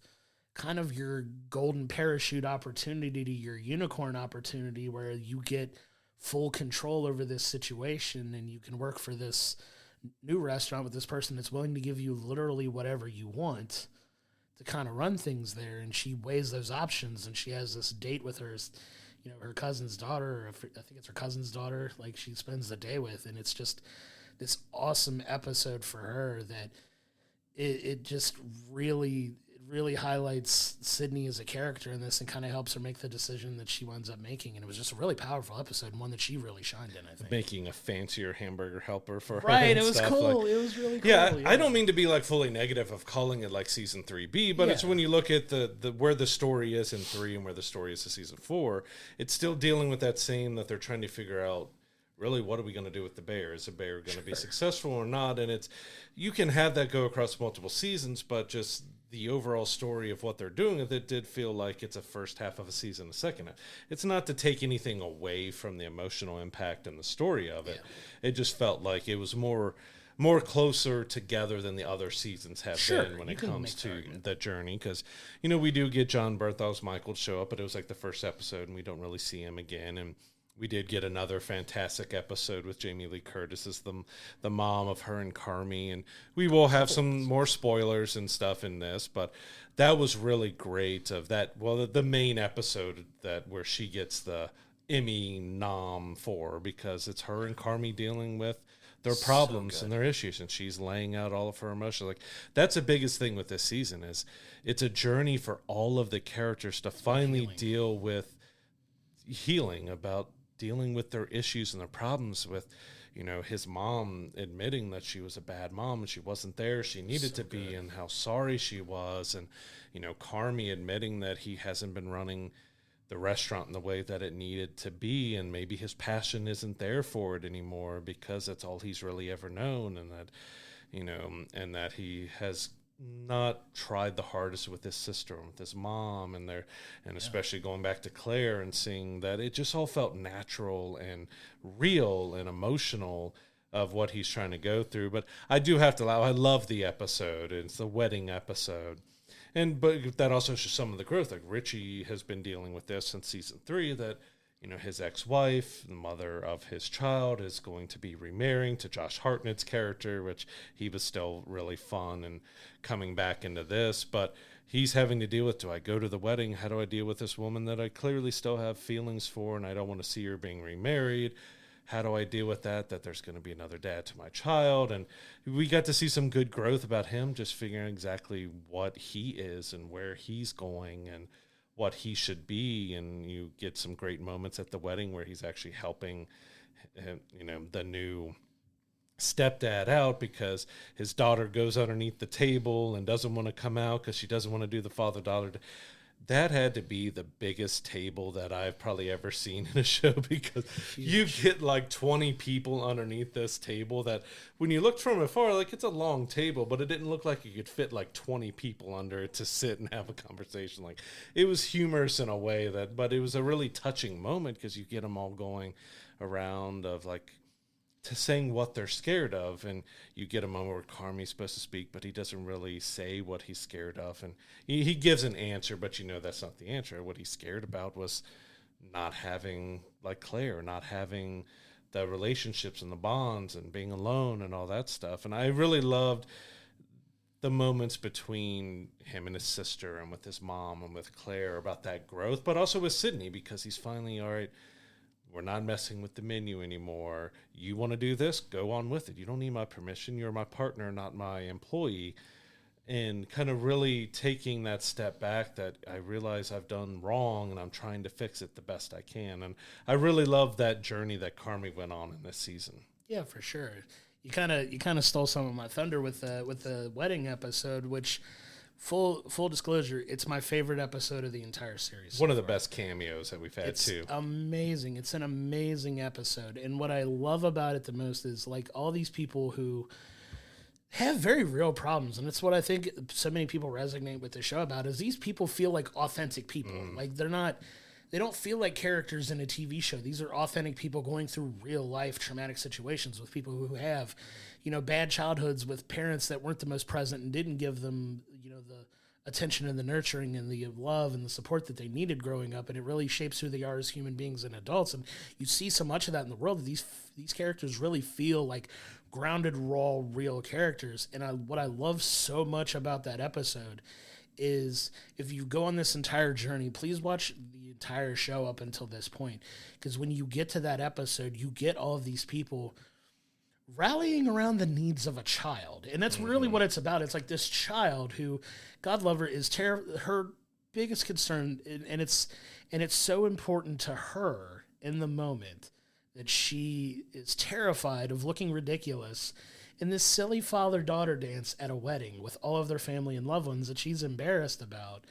kind of your golden parachute opportunity to your unicorn opportunity, where you get full control over this situation and you can work for this new restaurant with this person that's willing to give you literally whatever you want to kind of run things there? And she weighs those options, and she has this date with her, you know, her cousin's daughter, or I think it's her cousin's daughter, like she spends the day with. And it's just this awesome episode for her that it just really highlights Sydney as a character in this and kind of helps her make the decision that she winds up making. And it was just a really powerful episode, and one that she really shined in, I think. Making a fancier hamburger helper for her. Right, and it was stuff. cool. Like, it was really cool. yeah, I don't mean to be like fully negative of calling it like season 3B, but it's when you look at the where the story is in 3 and where the story is in season 4, it's still dealing with that same, that they're trying to figure out, really, what are we going to do with the Bear? Is the Bear going to be successful or not? And it's, you can have that go across multiple seasons, but just the overall story of what they're doing, it did feel like it's a first half of a season, a second half. It's not to take anything away from the emotional impact and the story of it. It just felt like it was more closer together than the other seasons have been when it comes to the journey. Because, you know, we do get John Berthol's Michael show up, but it was like the first episode, and we don't really see him again. And we did get another fantastic episode with Jamie Lee Curtis as the mom of her and Carmi, and we will have some more spoilers and stuff in this, but that was really great. Of that, well, the main episode that where she gets the Emmy nom for, because it's her and Carmi dealing with their problems and their issues, and she's laying out all of her emotions. Like, that's the biggest thing with this season, is it's a journey for all of the characters to finally deal with healing, about dealing with their issues and their problems with, you know, his mom admitting that she was a bad mom and she wasn't there, she needed to be, and how sorry she was. And, you know, Carmi admitting that he hasn't been running the restaurant in the way that it needed to be, and maybe his passion isn't there for it anymore because that's all he's really ever known, and that, you know, and that he has not tried the hardest with his sister and with his mom, and especially going back to Claire and seeing that it just all felt natural and real and emotional of what he's trying to go through. But I do have to allow, I love the episode. It's the wedding episode. But that also shows some of the growth. Like, Richie has been dealing with this since season 3, that, you know, his ex-wife, the mother of his child, is going to be remarrying to Josh Hartnett's character, which he was still really fun and coming back into this. But he's having to deal with, do I go to the wedding? How do I deal with this woman that I clearly still have feelings for, and I don't want to see her being remarried? How do I deal with that there's going to be another dad to my child? And we got to see some good growth about him, just figuring exactly what he is and where he's going and what he should be. And you get some great moments at the wedding where he's actually helping, you know, the new stepdad out, because his daughter goes underneath the table and doesn't want to come out because she doesn't want to do the father-daughter. That had to be the biggest table that I've probably ever seen in a show, because you get like 20 people underneath this table that, when you looked from afar, like, it's a long table, but it didn't look like you could fit like 20 people under it to sit and have a conversation. Like, it was humorous in a way but it was a really touching moment, because you get them all going around of like, to saying what they're scared of, and you get a moment where Carmi's supposed to speak, but he doesn't really say what he's scared of, and he gives an answer, but you know that's not the answer. What he's scared about was not having, like Claire, not having the relationships and the bonds and being alone and all that stuff. And I really loved the moments between him and his sister and with his mom and with Claire about that growth, but also with Sydney, because he's finally, all right, we're not messing with the menu anymore. You want to do this? Go on with it. You don't need my permission. You're my partner, not my employee. And kind of really taking that step back, that I realize I've done wrong and I'm trying to fix it the best I can. And I really love that journey that Carmi went on in this season. Yeah, for sure. you kind of stole some of my thunder with the wedding episode, which full disclosure, it's my favorite episode of the entire series. One of the best cameos that we've had too. Amazing. It's an amazing episode, and what I love about it the most is like all these people who have very real problems, and it's what I think so many people resonate with the show about is these people feel like authentic people. Like they don't feel like characters in a TV show. These are authentic people going through real life traumatic situations with people who have, bad childhoods with parents that weren't the most present and didn't give them, the attention and the nurturing and the love and the support that they needed growing up. And it really shapes who they are as human beings and adults. And you see so much of that in the world that these characters really feel like grounded, raw, real characters. And what I love so much about that episode is if you go on this entire journey, please watch the entire show up until this point. Because when you get to that episode, you get all of these people rallying around the needs of a child. And that's really what it's about. It's like this child who, God love her, is her biggest concern, and it's so important to her in the moment that she is terrified of looking ridiculous in this silly father-daughter dance at a wedding with all of their family and loved ones that she's embarrassed about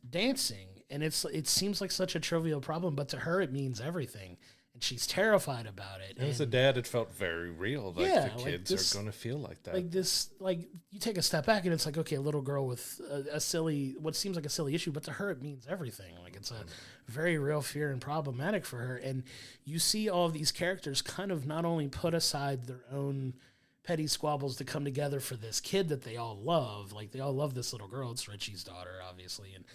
dancing. And it seems like such a trivial problem, but to her it means everything. And she's terrified about it. And as a dad, it felt very real. Like the kids are going to feel like that. Like you take a step back and it's like, okay, a little girl with a silly, what seems like a silly issue, but to her it means everything. Like it's a very real fear and problematic for her. And you see all of these characters kind of not only put aside their own petty squabbles to come together for this kid that they all love. Like they all love this little girl. It's Richie's daughter, obviously, and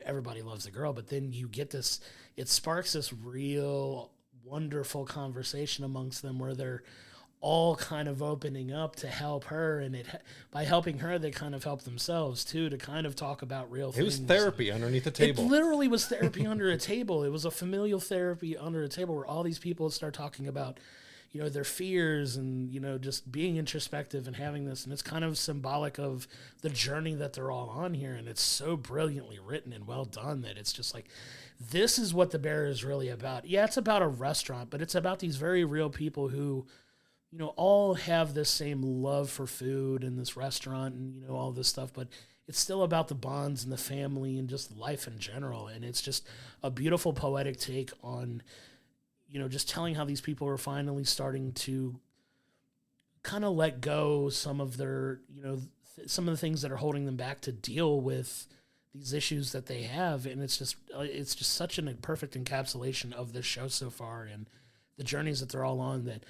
everybody loves the girl. But then you get this, it sparks this real wonderful conversation amongst them where they're all kind of opening up to help her, and by helping her they kind of help themselves too, to kind of talk about real things. It was therapy underneath the table. It literally was therapy under a table. It was a familial therapy under a table where all these people start talking about their fears and, just being introspective and having this. And it's kind of symbolic of the journey that they're all on here. And it's so brilliantly written and well done that it's just like, this is what The Bear is really about. Yeah, it's about a restaurant, but it's about these very real people who, all have this same love for food and this restaurant and, all this stuff. But it's still about the bonds and the family and just life in general. And it's just a beautiful poetic take on just telling how these people are finally starting to kind of let go some of their, some of the things that are holding them back to deal with these issues that they have. And it's just such a perfect encapsulation of this show so far and the journeys that they're all on, that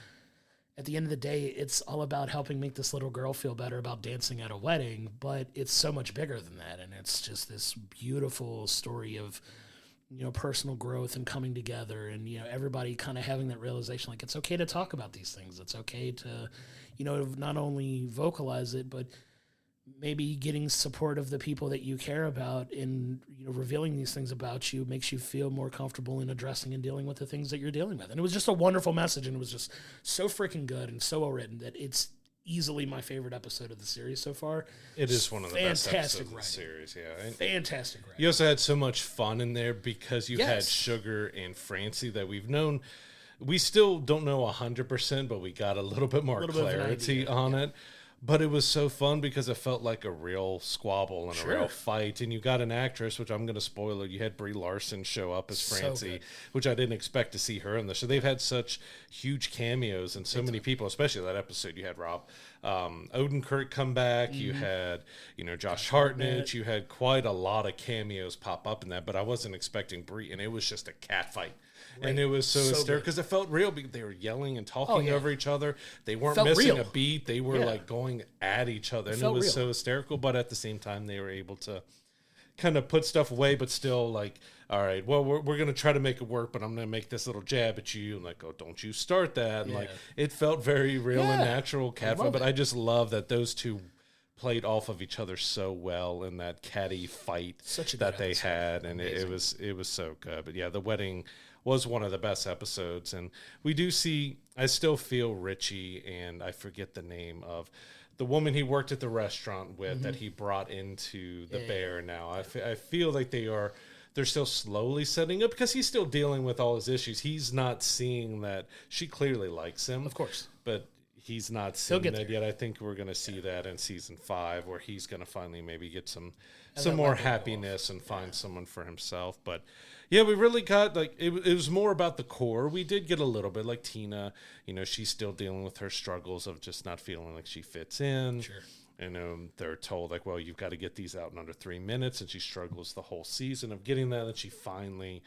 at the end of the day, it's all about helping make this little girl feel better about dancing at a wedding, but it's so much bigger than that. And it's just this beautiful story of, personal growth and coming together and, everybody kind of having that realization, like, it's okay to talk about these things. It's okay to, not only vocalize it, but maybe getting support of the people that you care about in, revealing these things about you makes you feel more comfortable in addressing and dealing with the things that you're dealing with. And it was just a wonderful message, and it was just so freaking good and so well written that it's easily my favorite episode of the series so far. It is one of the best episodes of the series, yeah. And fantastic writing. You also had so much fun in there because you had Sugar and Francie that we've known. We still don't know 100%, but we got a little bit more clarity on it. But it was so fun because it felt like a real squabble and a real fight. And you got an actress, which I'm going to spoil it. You had Brie Larson show up as Francie, which I didn't expect to see her in this. So they've had such huge cameos and so many people, especially that episode. You had Rob Odenkirk come back. You had, Josh Hartnett. You had quite a lot of cameos pop up in that. But I wasn't expecting Brie. And it was just a cat fight. Right. And it was so hysterical because it felt real. They were yelling and talking over each other. They weren't missing a beat. They were like going at each other. And it was so hysterical. But at the same time, they were able to kind of put stuff away, but still like, all right, well, we're going to try to make it work, but I'm going to make this little jab at you. And like, oh, don't you start that. And like, it felt very real and natural cat fight. But I just love that those two played off of each other so well in that catty fight that they had. And it was so good. But yeah, the wedding was one of the best episodes. And we do see, I still feel Richie, and I forget the name of the woman he worked at the restaurant with that he brought into the Bear now. I feel like they're still slowly setting up because he's still dealing with all his issues. He's not seeing that she clearly likes him. Of course. But he's not seen that yet. I think we're going to see that in season 5, where he's going to finally maybe get some more happiness and find someone for himself. But yeah, we really got like it was more about the core. We did get a little bit like Tina. She's still dealing with her struggles of just not feeling like she fits in. Sure. And they're told like, well, you've got to get these out in under 3 minutes, and she struggles the whole season of getting that, and she finally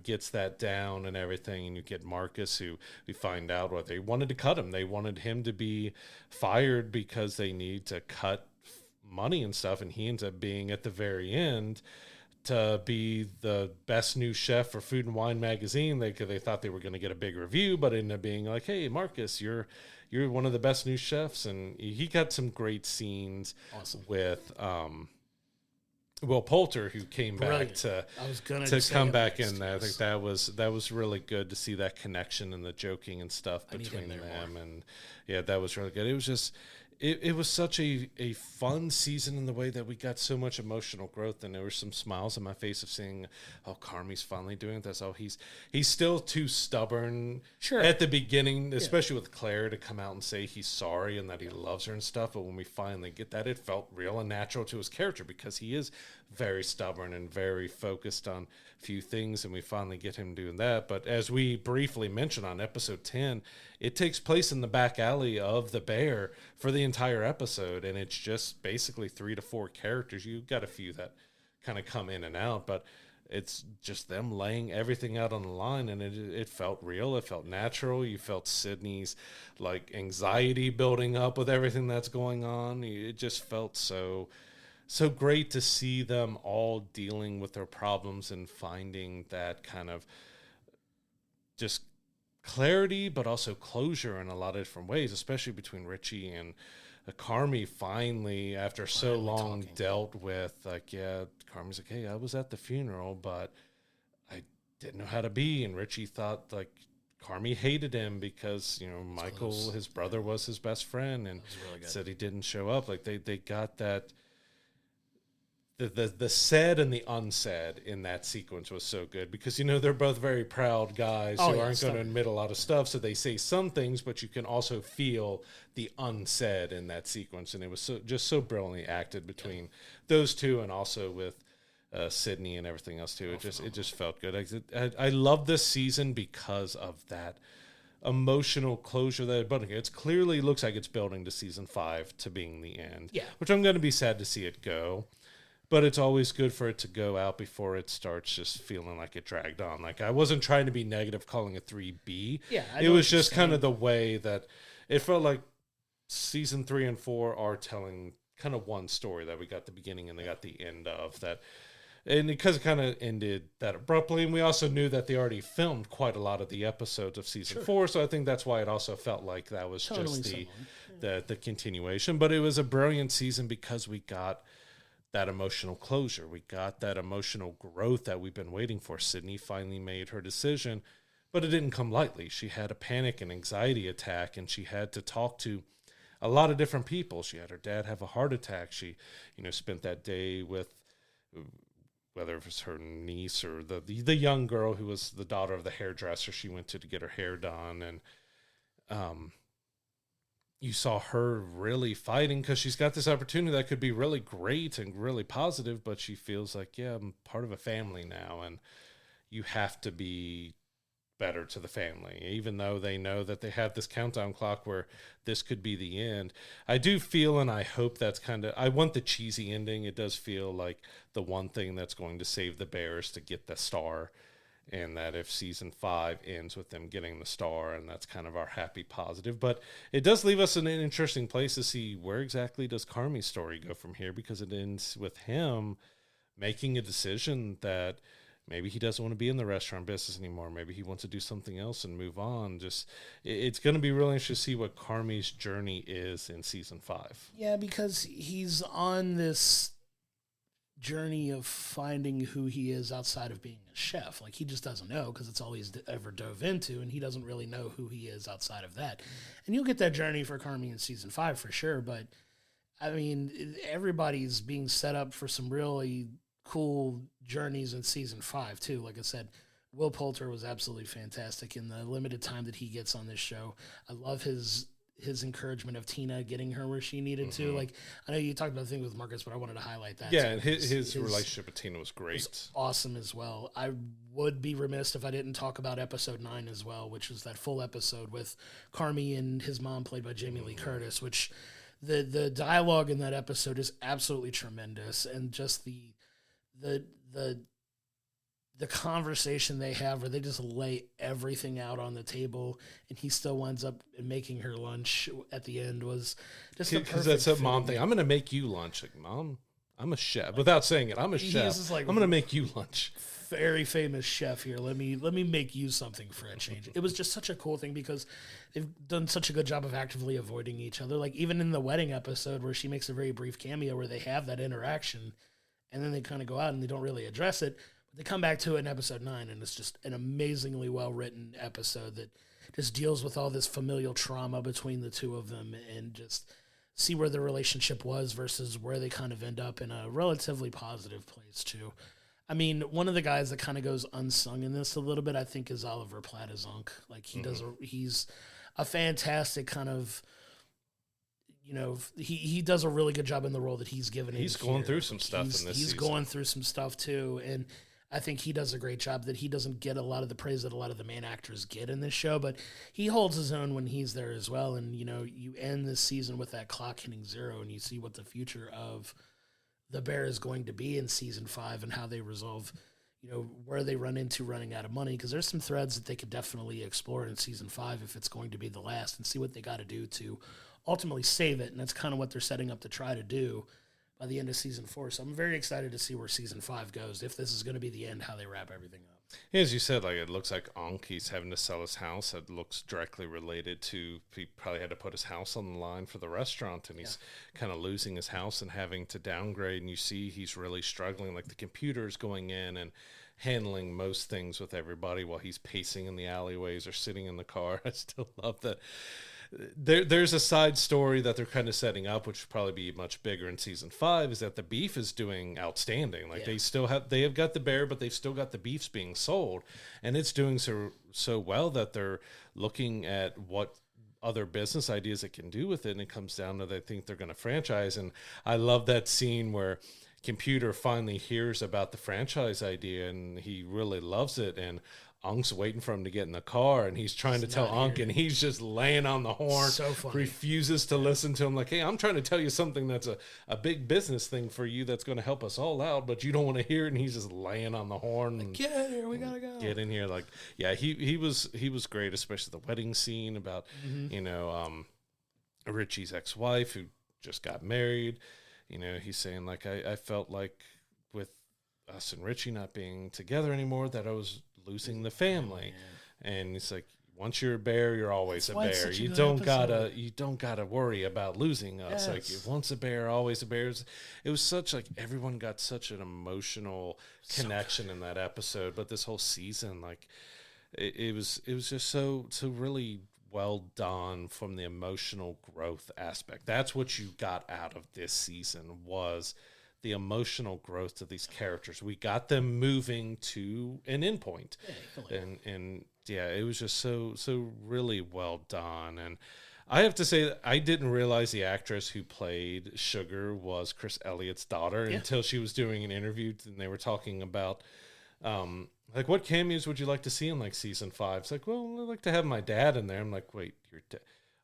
gets that down and everything. And you get Marcus, who we find out what they wanted to cut him. They wanted him to be fired because they need to cut money and stuff. And he ends up being at the very end to be the best new chef for Food and Wine magazine. They thought they were going to get a big review, but ended up being like, hey, Marcus, you're one of the best new chefs. And he got some great scenes with, Will Poulter, who came back to come back in there. I think that was really good to see that connection and the joking and stuff between them. And yeah, that was really good. It was just, it was such a fun season in the way that we got so much emotional growth, and there were some smiles on my face of seeing, oh, Carmi's finally doing this. Oh, he's still too stubborn at the beginning, especially with Claire, to come out and say he's sorry and that he loves her and stuff. But when we finally get that, it felt real and natural to his character, because he is very stubborn and very focused on few things, and we finally get him doing that. But as we briefly mentioned on episode 10, it takes place in the back alley of the Bear for the entire episode, and it's just basically 3 to 4 characters. You've got a few that kind of come in and out, but it's just them laying everything out on the line, and it felt real. It felt natural. You felt Sydney's like anxiety building up with everything that's going on. It just felt so great to see them all dealing with their problems and finding that kind of just clarity, but also closure in a lot of different ways, especially between Richie and Carmi. Finally, after so long, dealt with like, yeah, Carmi's like, hey, I was at the funeral, but I didn't know how to be. And Richie thought like Carmi hated him because, Michael, his brother, was his best friend, and really said he didn't show up. Like they got that. The said and the unsaid in that sequence was so good, because they're both very proud guys who aren't going to admit a lot of stuff, so they say some things, but you can also feel the unsaid in that sequence, and it was just so brilliantly acted between those two, and also with Sydney and everything else too. It just felt good. I love this season because of that emotional closure that it clearly looks like it's building to season 5 to being the end. Which I'm going to be sad to see it go. But it's always good for it to go out before it starts just feeling like it dragged on. Like, I wasn't trying to be negative calling it 3B. Yeah, it was just kind of the way that it felt like season 3 and 4 are telling kind of one story, that we got the beginning and they got the end of that. And because it kind of ended that abruptly, and we also knew that they already filmed quite a lot of the episodes of season 4, so I think that's why it also felt like that was just the continuation. But it was a brilliant season because we got that emotional closure. We got that emotional growth that we've been waiting for. Sydney finally made her decision, but it didn't come lightly. She had a panic and anxiety attack, and she had to talk to a lot of different people. She had her dad have a heart attack. She, spent that day with, whether it was her niece or the young girl who was the daughter of the hairdresser she went to get her hair done. And, you saw her really fighting because she's got this opportunity that could be really great and really positive, but she feels like, yeah, I'm part of a family now, and you have to be better to the family, even though they know that they have this countdown clock where this could be the end. I do feel, and I hope that's I want the cheesy ending. It does feel like the one thing that's going to save the Bears to get the star, and that if season 5 ends with them getting the star, and that's kind of our happy positive. But it does leave us in an interesting place to see where exactly does Carmi's story go from here, because it ends with him making a decision that maybe he doesn't want to be in the restaurant business anymore. Maybe he wants to do something else and move on. It's going to be really interesting to see what Carmi's journey is in season 5. Yeah, because he's on this journey of finding who he is outside of being a chef. Like, he just doesn't know, because it's all he's ever dove into, and he doesn't really know who he is outside of that. And you'll get that journey for Carmi in season 5 for sure, but I mean, everybody's being set up for some really cool journeys in season 5 too. Like I said, Will Poulter was absolutely fantastic in the limited time that he gets on this show. I love his his encouragement of Tina getting her where she needed to. Like, I know you talked about the thing with Marcus, but I wanted to highlight that. Yeah, and his relationship with Tina was great. Was awesome as well. I would be remiss if I didn't talk about episode 9 as well, which is that full episode with Carmi and his mom, played by Jamie Lee Curtis, which the dialogue in that episode is absolutely tremendous, and just the conversation they have where they just lay everything out on the table, and he still winds up making her lunch at the end was just because that's a mom thing. I'm going to make you lunch. Like, Mom, I'm a chef. Without saying it, I'm a chef. Like, I'm going to make you lunch. Very famous chef here. Let me make you something for a change. It was just such a cool thing because they've done such a good job of actively avoiding each other. Like, even in the wedding episode where she makes a very brief cameo where they have that interaction, and then they kind of go out and they don't really address it. But they come back to it in episode 9, and it's just an amazingly well-written episode that just deals with all this familial trauma between the two of them, and just see where the relationship was versus where they kind of end up in a relatively positive place too. I mean, one of the guys that kind of goes unsung in this a little bit, I think, is Oliver Platt-Zonk. Like, he's a fantastic kind of, you know, he does a really good job in the role that he's given. He's going through some stuff in this season. He's going through some stuff too, and I think he does a great job. That he doesn't get a lot of the praise that a lot of the main actors get in this show, but he holds his own when he's there as well. And, you know, you end this season with that clock hitting 0, and you see what the future of the Bear is going to be in season 5 and how they resolve, you know, where they run into running out of money. Because there's some threads that they could definitely explore in season 5 if it's going to be the last, and see what they got to do to ultimately save it. And that's kind of what they're setting up to try to do by the end of season 4. So I'm very excited to see where season 5 goes, if this is going to be the end, how they wrap everything up. As you said, like, it looks like Ankh, he's having to sell his house. It looks directly related to, he probably had to put his house on the line for the restaurant, and he's kind of losing his house and having to downgrade. And you see he's really struggling. Like, the computer's going in and handling most things with everybody while he's pacing in the alleyways or sitting in the car. I still love that. There's a side story that they're kind of setting up, which will probably be much bigger in season 5, is that the beef is doing outstanding. Like, they have got the bear, but they've still got the beefs being sold, and it's doing so well that they're looking at what other business ideas it can do with it, and it comes down to they think they're going to franchise. And I love that scene where Computer finally hears about the franchise idea, and he really loves it, and Unk's waiting for him to get in the car, and he's trying to tell Unk, and he's just laying on the horn, refuses to listen to him. Like, hey, I'm trying to tell you something that's a big business thing for you that's going to help us all out, but you don't want to hear it. And he's just laying on the horn. Like, get in here, we gotta go. Get in here. Like, yeah, he was great, especially the wedding scene about, you know, Richie's ex-wife who just got married. You know, he's saying, like, I felt like with us and Richie not being together anymore that I was losing the family. And it's like, once you're a bear, you're always a bear. You don't gotta worry about losing us. Like, once a bear, always a bear. It was such, like, everyone got such an emotional connection in that episode. But this whole season, like, it was just so really well done from the emotional growth aspect. That's what you got out of this season, was the emotional growth to these characters. We got them moving to an endpoint. And yeah, it was just so really well done. And I have to say that I didn't realize the actress who played Sugar was Chris Elliott's daughter until she was doing an interview, and they were talking about like, what cameos would you like to see in, like, season 5? It's like, well, I'd like to have my dad in there. I'm like, wait,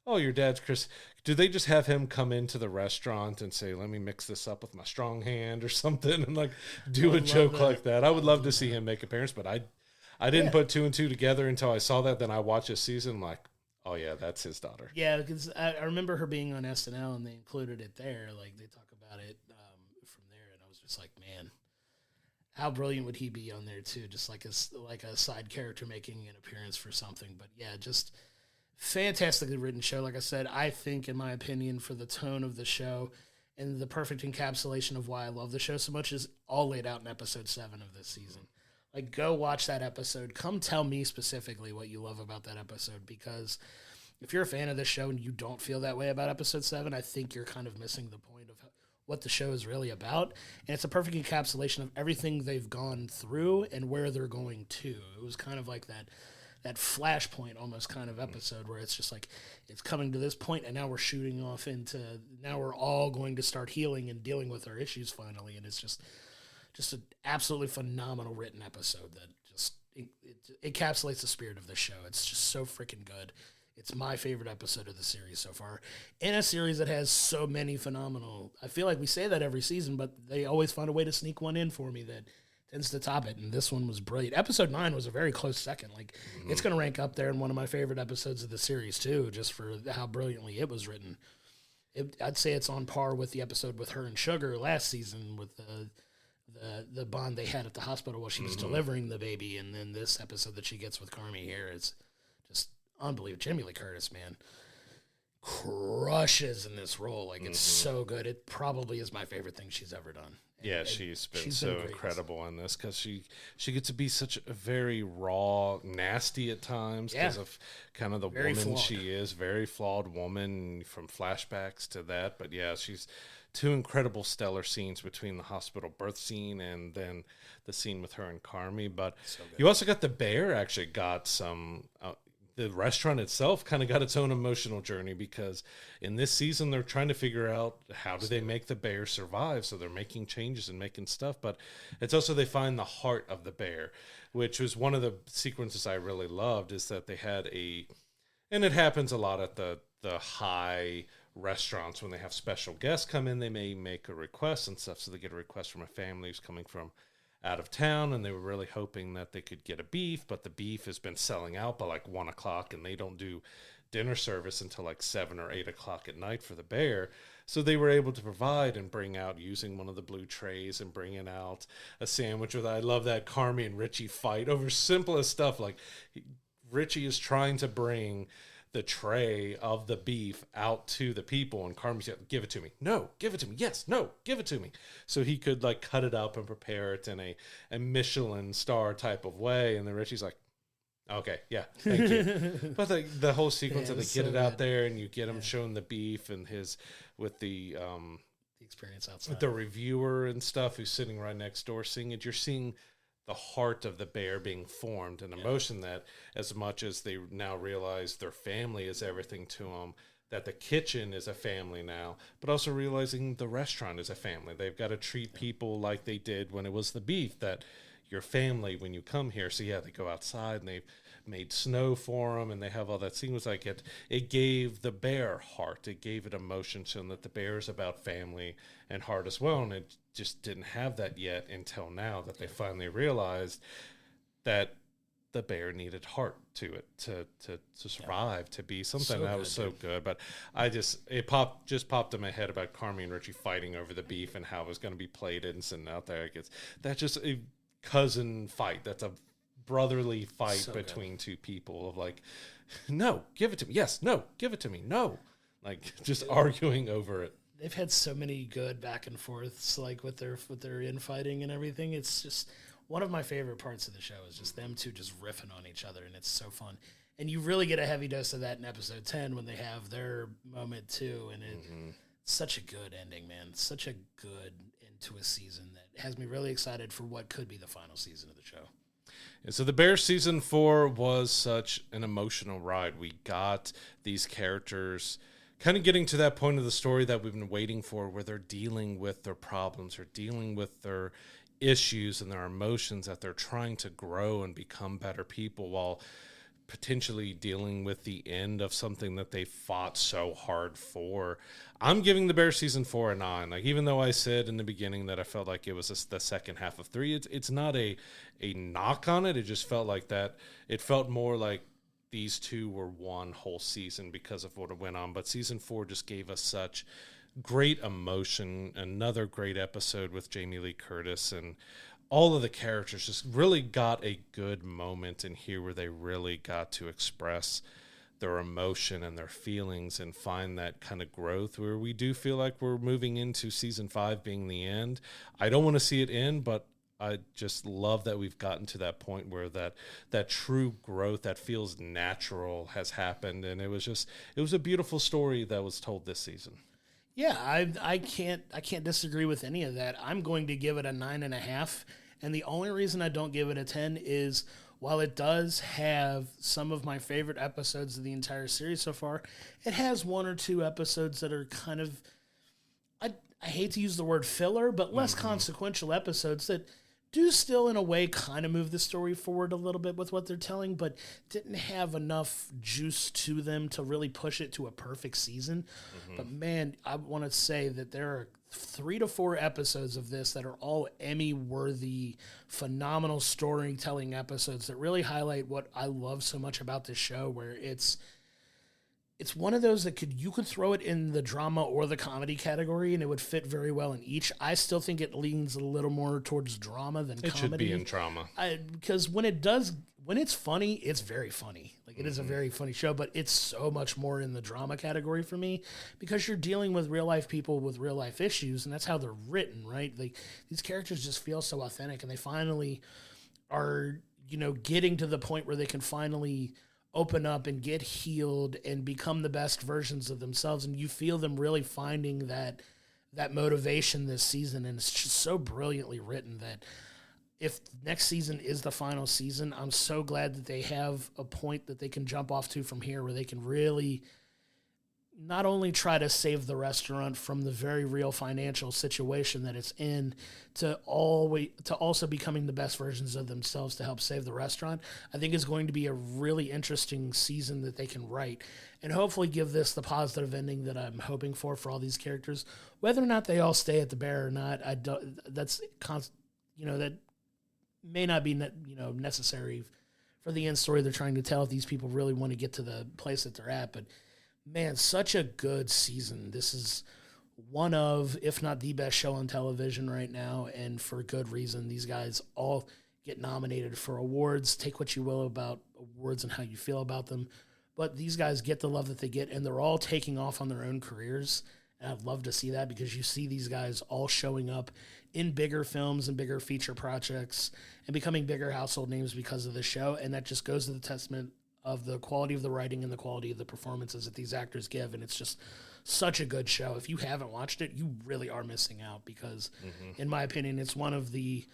your dad's Chris. Do they just have him come into the restaurant and say, let me mix this up with my strong hand or something, and, like, do a joke like that? I would love to see him make an appearance, but I didn't put 2 and 2 together until I saw that. Then I watched this season. I'm like, oh yeah, that's his daughter. Yeah, because I remember her being on SNL, and they included it there. Like, they talk about it from there, and I was just like, man, how brilliant would he be on there too? Just like a side character making an appearance for something. But yeah, just fantastically written show. Like I said, I think, in my opinion, for the tone of the show and the perfect encapsulation of why I love the show so much, is all laid out in episode 7 of this season. Like, go watch that episode. Come tell me specifically what you love about that episode, because if you're a fan of this show and you don't feel that way about episode 7, I think you're kind of missing the point of what the show is really about. And it's a perfect encapsulation of everything they've gone through and where they're going to. It was kind of like that that flashpoint almost kind of episode where it's just like it's coming to this point and now we're shooting off into now we're all going to start healing and dealing with our issues finally, and it's just an absolutely phenomenal written episode that just it encapsulates the spirit of the show. It's just so freaking good. It's my favorite episode of the series so far, in a series that has so many phenomenal. I feel like we say that every season, but they always find a way to sneak one in for me that tends to top it, and this one was brilliant. Episode 9 was a very close second. Like, it's going to rank up there in one of my favorite episodes of the series, too, just for how brilliantly it was written. I'd say it's on par with the episode with her and Sugar last season with the bond they had at the hospital while she was delivering the baby, and then this episode that she gets with Carmi here. It's just unbelievable. Jamie Lee Curtis, man, crushes in this role. Like, it's so good. It probably is my favorite thing she's ever done. Yeah, she's been so incredible in this because she gets to be such a very raw, nasty at times because of kind of the very woman flawed. She is. Very flawed woman from flashbacks to that. But yeah, she's two incredible stellar scenes between the hospital birth scene and then the scene with her and Carmi. But you also got the bear actually got some... the restaurant itself kind of got its own emotional journey because in this season they're trying to figure out how do they make the bear survive. So they're making changes and making stuff, but it's also they find the heart of the bear, which was one of the sequences I really loved is that they had and it happens a lot at the high restaurants when they have special guests come in, they may make a request and stuff. So they get a request from a family who's coming from out of town, and they were really hoping that they could get a beef, but the beef has been selling out by like 1 o'clock, and they don't do dinner service until like 7 or 8 o'clock at night for the bear. So they were able to provide and bring out using one of the blue trays and bringing out a sandwich with, I love that Carmi and Richie fight over simplest stuff. Like Richie is trying to bring the tray of the beef out to the people, and Carmen's like, give it to me. No, give it to me. Yes, no, give it to me. So he could like cut it up and prepare it in a Michelin star type of way. And then Richie's like, okay, yeah, thank you. But the whole sequence of they get it out there and you get him showing the beef and with the experience outside with the reviewer and stuff who's sitting right next door seeing it. You're seeing the heart of the bear being formed, an emotion that as much as they now realize their family is everything to them, that the kitchen is a family now, but also realizing the restaurant is a family. They've got to treat people like they did when it was the beef, that your family when you come here. So yeah, they go outside and they've made snow for them and they have all that scene. Was like it gave the bear heart. It gave it emotion, showing that the bear is about family and heart as well. And it just didn't have that yet until now that they finally realized that the bear needed heart to it to survive, to be something that was so good. But it popped in my head about Carmi and Richie fighting over the beef and how it was going to be plated and sitting out there. That's just a cousin fight. That's a brotherly fight between two people of like, no, give it to me. Yes, no, give it to me. No, like just arguing over it. They've had so many good back and forths, like with their infighting and everything. It's just one of my favorite parts of the show is just them two just riffing on each other, and it's so fun. And you really get a heavy dose of that in episode 10 when they have their moment too, and it's such a good ending, man. Such a good end to a season that has me really excited for what could be the final season of the show. And so the Bears season 4 was such an emotional ride. We got these characters kind of getting to that point of the story that we've been waiting for, where they're dealing with their problems or dealing with their issues and their emotions, that they're trying to grow and become better people while potentially dealing with the end of something that they fought so hard for. I'm giving the Bears season 4 a 9. Like, even though I said in the beginning that I felt like it was the second half of 3, it's not a knock on it. It just felt like that. It felt more like these two were one whole season because of what went on. But season 4 just gave us such great emotion. Another great episode with Jamie Lee Curtis, and all of the characters just really got a good moment in here where they really got to express their emotion and their feelings and find that kind of growth, where we do feel like we're moving into season 5 being the end. I don't want to see it end, but I just love that we've gotten to that point where that true growth that feels natural has happened. And it was a beautiful story that was told this season. Yeah, I can't disagree with any of that. I'm going to give it a 9.5, and the only reason I don't give it a 10 is while it does have some of my favorite episodes of the entire series so far, it has one or two episodes that are kind of, I hate to use the word filler, but less consequential episodes that do still, in a way, kind of move the story forward a little bit with what they're telling, but didn't have enough juice to them to really push it to a perfect season. But man, I want to say that there are 3 to 4 episodes of this that are all Emmy-worthy, phenomenal storytelling episodes that really highlight what I love so much about this show, where it's one of those that you could throw it in the drama or the comedy category, and it would fit very well in each. I still think it leans a little more towards drama than comedy. It should be in drama. Because when it's funny, it's very funny. Like, it is a very funny show, but it's so much more in the drama category for me, because you're dealing with real life people with real life issues, and that's how they're written, right? Like, these characters just feel so authentic, and they finally are, getting to the point where they can finally open up and get healed and become the best versions of themselves. And you feel them really finding that motivation this season. And it's just so brilliantly written that if next season is the final season, I'm so glad that they have a point that they can jump off to from here, where they can really not only try to save the restaurant from the very real financial situation that it's in, to also becoming the best versions of themselves to help save the restaurant. I think it's going to be a really interesting season that they can write, and hopefully give this the positive ending that I'm hoping for all these characters. Whether or not they all stay at the Bear or not, that may not be necessary for the end story they're trying to tell, if these people really want to get to the place that they're at. But man, such a good season. This is one of, if not the best show on television right now, and for good reason. These guys all get nominated for awards. Take what you will about awards and how you feel about them, but these guys get the love that they get, and they're all taking off on their own careers. And I'd love to see that, because you see these guys all showing up in bigger films and bigger feature projects and becoming bigger household names because of this show. And that just goes to the testament of the quality of the writing and the quality of the performances that these actors give. And it's just such a good show. If you haven't watched it, you really are missing out, because in my opinion, it's one of the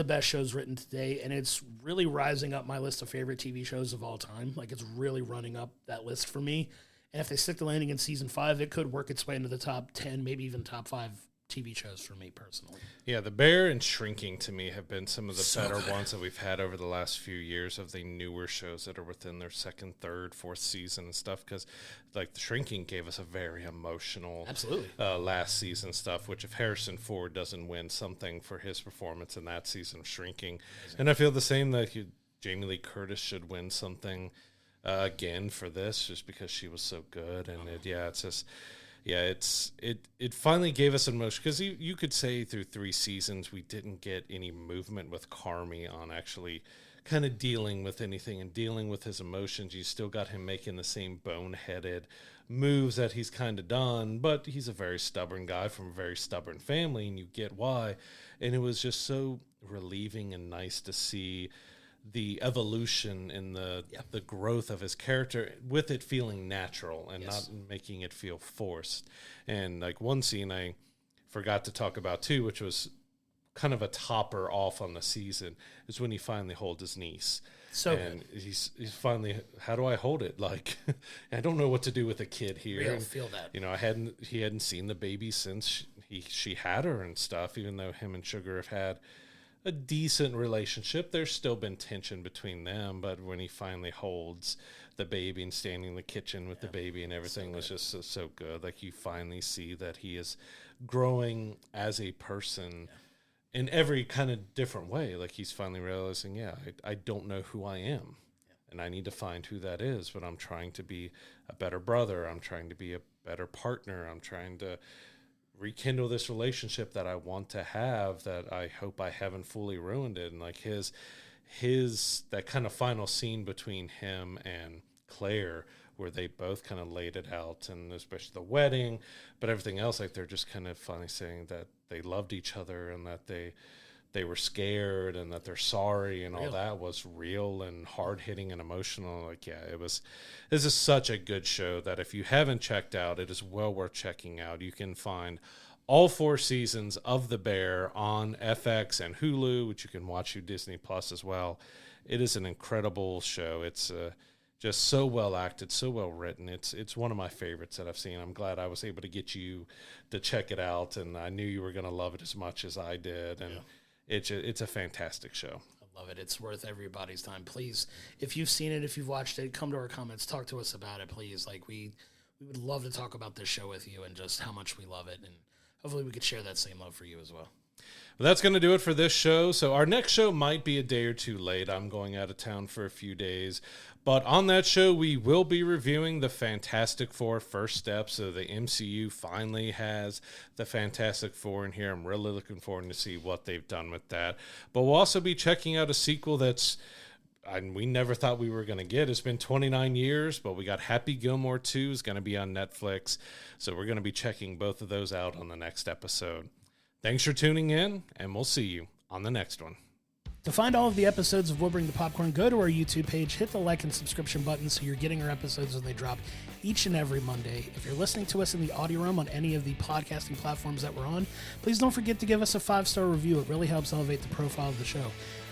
best shows written today. And it's really rising up my list of favorite TV shows of all time. Like, it's really running up that list for me. And if they stick the landing in season 5, it could work its way into the top 10, maybe even top 5 TV shows for me personally. Yeah, The Bear and Shrinking to me have been some of the better ones that we've had over the last few years, of the newer shows that are within their second, third, fourth season and stuff. Because like The Shrinking gave us a very emotional last season stuff, which if Harrison Ford doesn't win something for his performance in that season of Shrinking, and I feel the same, that Jamie Lee Curtis should win something again for this, just because she was so good. And it finally gave us emotion, because you could say through 3 seasons we didn't get any movement with Carmy on actually kind of dealing with anything and dealing with his emotions. You still got him making the same boneheaded moves that he's kind of done, but he's a very stubborn guy from a very stubborn family, and you get why. And it was just so relieving and nice to see the evolution and the growth of his character, with it feeling natural and not making it feel forced. And like one scene I forgot to talk about too, which was kind of a topper off on the season, is when he finally holds his niece. He's finally, how do I hold it? Like, I don't know what to do with a kid here. I feel that. He hadn't seen the baby since she had her and stuff, even though him and Sugar have had a decent relationship. There's still been tension between them, but when he finally holds the baby and standing in the kitchen with the baby and everything was just so good. Like, you finally see that he is growing as a person in every kind of different way. Like, he's finally realizing, I don't know who I am, and I need to find who that is, but I'm trying to be a better brother. I'm trying to be a better partner. I'm trying to rekindle this relationship that I want to have, that I hope I haven't fully ruined it. And like his that kind of final scene between him and Claire, where they both kind of laid it out, and especially the wedding, but everything else, like they're just kind of finally saying that they loved each other, and that they were scared, and that they're sorry, and all that was real and hard-hitting and emotional. Like, this is such a good show that if you haven't checked out, it is well worth checking out. You can find all 4 seasons of The Bear on FX and Hulu, which you can watch through Disney Plus as well. it is an incredible show. It's just so well acted, so well written. It's one of my favorites that I've seen. I'm glad I was able to get you to check it out, and I knew you were going to love it as much as I did. And it's a fantastic show. I love it. It's worth everybody's time. Please, if you've seen it, if you've watched it, come to our comments, talk to us about it, please. Like we would love to talk about this show with you and just how much we love it, and hopefully we could share that same love for you as well. Well, that's going to do it for this show. So our next show might be a day or two late. I'm going out of town for a few days. But on that show, we will be reviewing the Fantastic Four First Steps. So the MCU finally has the Fantastic Four in here. I'm really looking forward to see what they've done with that. But we'll also be checking out a sequel that's we never thought we were going to get. It's been 29 years, but we got Happy Gilmore 2 is going to be on Netflix. So we're going to be checking both of those out on the next episode. Thanks for tuning in, and we'll see you on the next one. To find all of the episodes of We'll Bring the Popcorn, go to our YouTube page, hit the like and subscription button so you're getting our episodes when they drop each and every Monday. If you're listening to us in the audio room on any of the podcasting platforms that we're on, please don't forget to give us a 5-star review. It really helps elevate the profile of the show.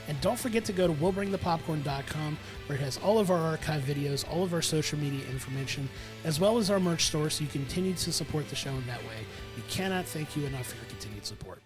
And don't forget to go to willbringthepopcorn.com, where it has all of our archive videos, all of our social media information, as well as our merch store, so you continue to support the show in that way. We cannot thank you enough for your continued support.